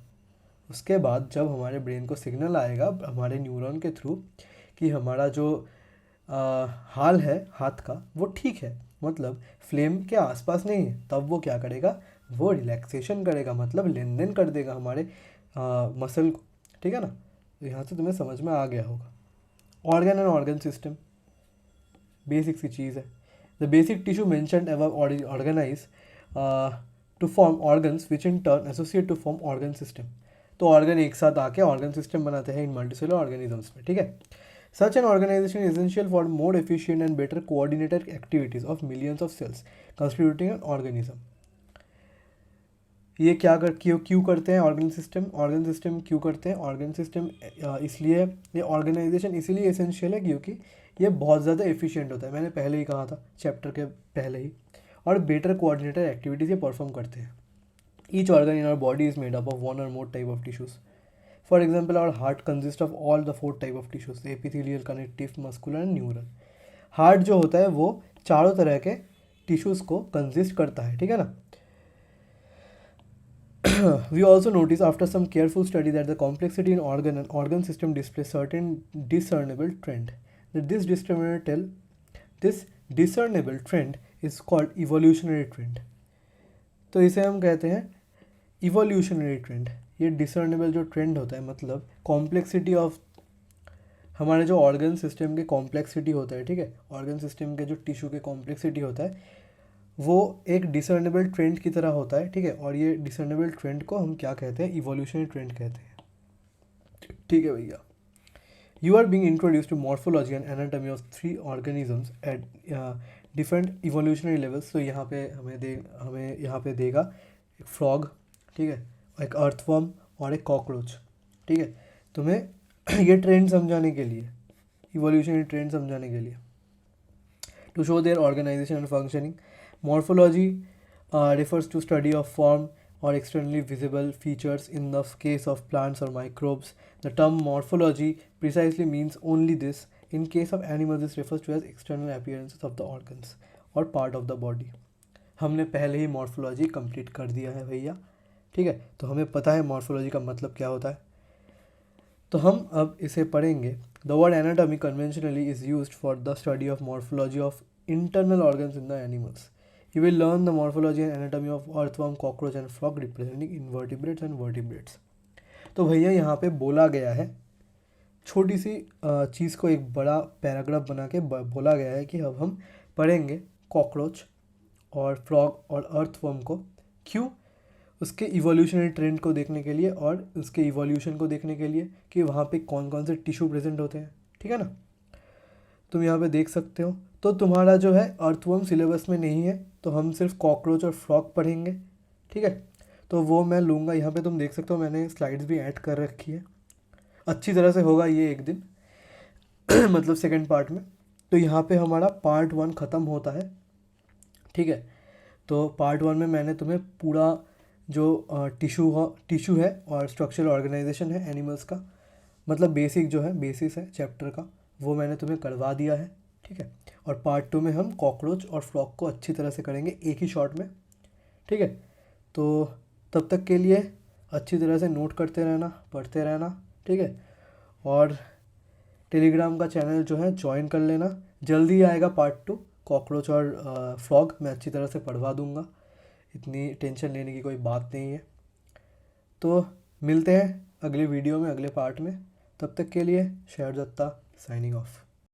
उसके बाद जब हमारे ब्रेन को सिग्नल आएगा हमारे न्यूरॉन के थ्रू कि हमारा जो हाल है हाथ का वो ठीक है, मतलब फ्लेम के आसपास नहीं है, तब वो क्या करेगा, वो रिलैक्सेशन करेगा, मतलब लेन देन कर देगा हमारे मसल को, ठीक है ना। तो यहाँ से तुम्हें समझ में आ गया होगा। Organ and organ system basic सी चीज़ है। The basic tissue mentioned above organize to form organs which in turn associate to form organ system. तो ऑर्गन एक साथ आके ऑर्गन सिस्टम बनाते हैं इन मल्टीसेलुलर ऑर्गेनिजम्स में, ठीक है। Such an organization is essential for more efficient and better coordinated activities of millions of cells constituting an organism. ये क्यों करते हैं ऑर्गन सिस्टम क्यों करते हैं ऑर्गन सिस्टम, इसलिए ये ऑर्गेनाइजेशन इसीलिए एसेंशियल है क्योंकि ये बहुत ज़्यादा एफिशिएंट होता है, मैंने पहले ही कहा था चैप्टर के पहले ही, और बेटर कोऑर्डिनेटेड एक्टिविटीज़ ये परफॉर्म करते हैं। Each organ in our body is made up of one or more type of tissues. For example, our heart consists of all the 4 type of tissues: epithelial, connective, muscular and neural. Heart जो होता है वो चारों तरह के tissues को consist करता है, ठीक है ना। We also notice after some careful study that the complexity in organ and organ system displays certain discernible trend. This discernible trend is called evolutionary trend. तो इसे हम कहते हैं इवोल्यूशनरी ट्रेंड। ये डिसर्नेबल जो ट्रेंड होता है, मतलब कॉम्प्लेक्सिटी ऑफ हमारे जो ऑर्गन सिस्टम के कॉम्प्लेक्सिटी होता है, ठीक है, ऑर्गन सिस्टम के जो टिश्यू के कॉम्प्लेक्सिटी होता है वो एक डिसर्नेबल ट्रेंड की तरह होता है, ठीक है। और ये डिसर्नेबल ट्रेंड को हम क्या कहते हैं, इवोल्यूशनरी ट्रेंड कहते हैं, ठीक है भैया। You are being introduce to morphology and anatomy of 3 organisms at different evolutionary levels. तो यहाँ पे हमें यहाँ पे देगा एक फ्रॉग, ठीक है, एक अर्थवर्म और एक कॉकरोच, ठीक है। तुम्हें ये ट्रेंड समझाने के लिए, इवोल्यूशनरी ट्रेंड समझाने के लिए, to show their organisation and functioning. Morphology refers to study of form or externally visible features in the case of plants or microbes. The term morphology precisely means only this. In case of animals, this refers to as external appearances of the organs or part of the body. हमने पहले ही morphology complete कर दिया है भैया, ठीक है, तो हमें पता है मॉर्फोलॉजी का मतलब क्या होता है। तो हम अब इसे पढ़ेंगे। The word anatomy conventionally is used for the study of morphology of internal organs in the animals. You will learn the morphology and anatomy of earthworm, cockroach and frog representing invertebrates and vertebrates. तो भैया यहाँ पे बोला गया है, छोटी सी चीज़ को एक बड़ा पैराग्राफ बना के बोला गया है कि अब हम पढ़ेंगे कॉकरोच और फ्रॉग और अर्थवर्म को। क्यों? उसके इवोल्यूशनरी ट्रेंड को देखने के लिए और उसके इवोल्यूशन को देखने के लिए कि वहाँ पे कौन कौन से टिश्यू प्रेजेंट होते हैं, ठीक है ना। तुम यहाँ पे देख सकते हो। तो तुम्हारा जो है अर्थवर्म सिलेबस में नहीं है, तो हम सिर्फ कॉकरोच और फ्रॉग पढ़ेंगे, ठीक है। तो वो मैं लूँगा, यहाँ पे तुम देख सकते हो मैंने स्लाइड्स भी ऐड कर रखी है, अच्छी तरह से होगा ये एक दिन मतलब सेकंड पार्ट में। तो यहाँ पे हमारा पार्ट 1 ख़त्म होता है, ठीक है। तो पार्ट 1 में मैंने तुम्हें पूरा जो टिश्यू है और स्ट्रक्चरल ऑर्गेनाइजेशन है एनिमल्स का, मतलब बेसिक जो है बेसिस है चैप्टर का, वो मैंने तुम्हें करवा दिया है, ठीक है। और पार्ट 2 में हम कॉकरोच और फ्रॉग को अच्छी तरह से करेंगे एक ही शॉट में, ठीक है। तो तब तक के लिए अच्छी तरह से नोट करते रहना, पढ़ते रहना, ठीक है। और टेलीग्राम का चैनल जो है ज्वाइन कर लेना, जल्दी आएगा पार्ट 2, कॉकरोच और फ्रॉग मैं अच्छी तरह से पढ़वा दूंगा, इतनी टेंशन लेने की कोई बात नहीं है। तो मिलते हैं अगले वीडियो में, अगले पार्ट में। तब तक के लिए शेर दत्ता साइनिंग ऑफ।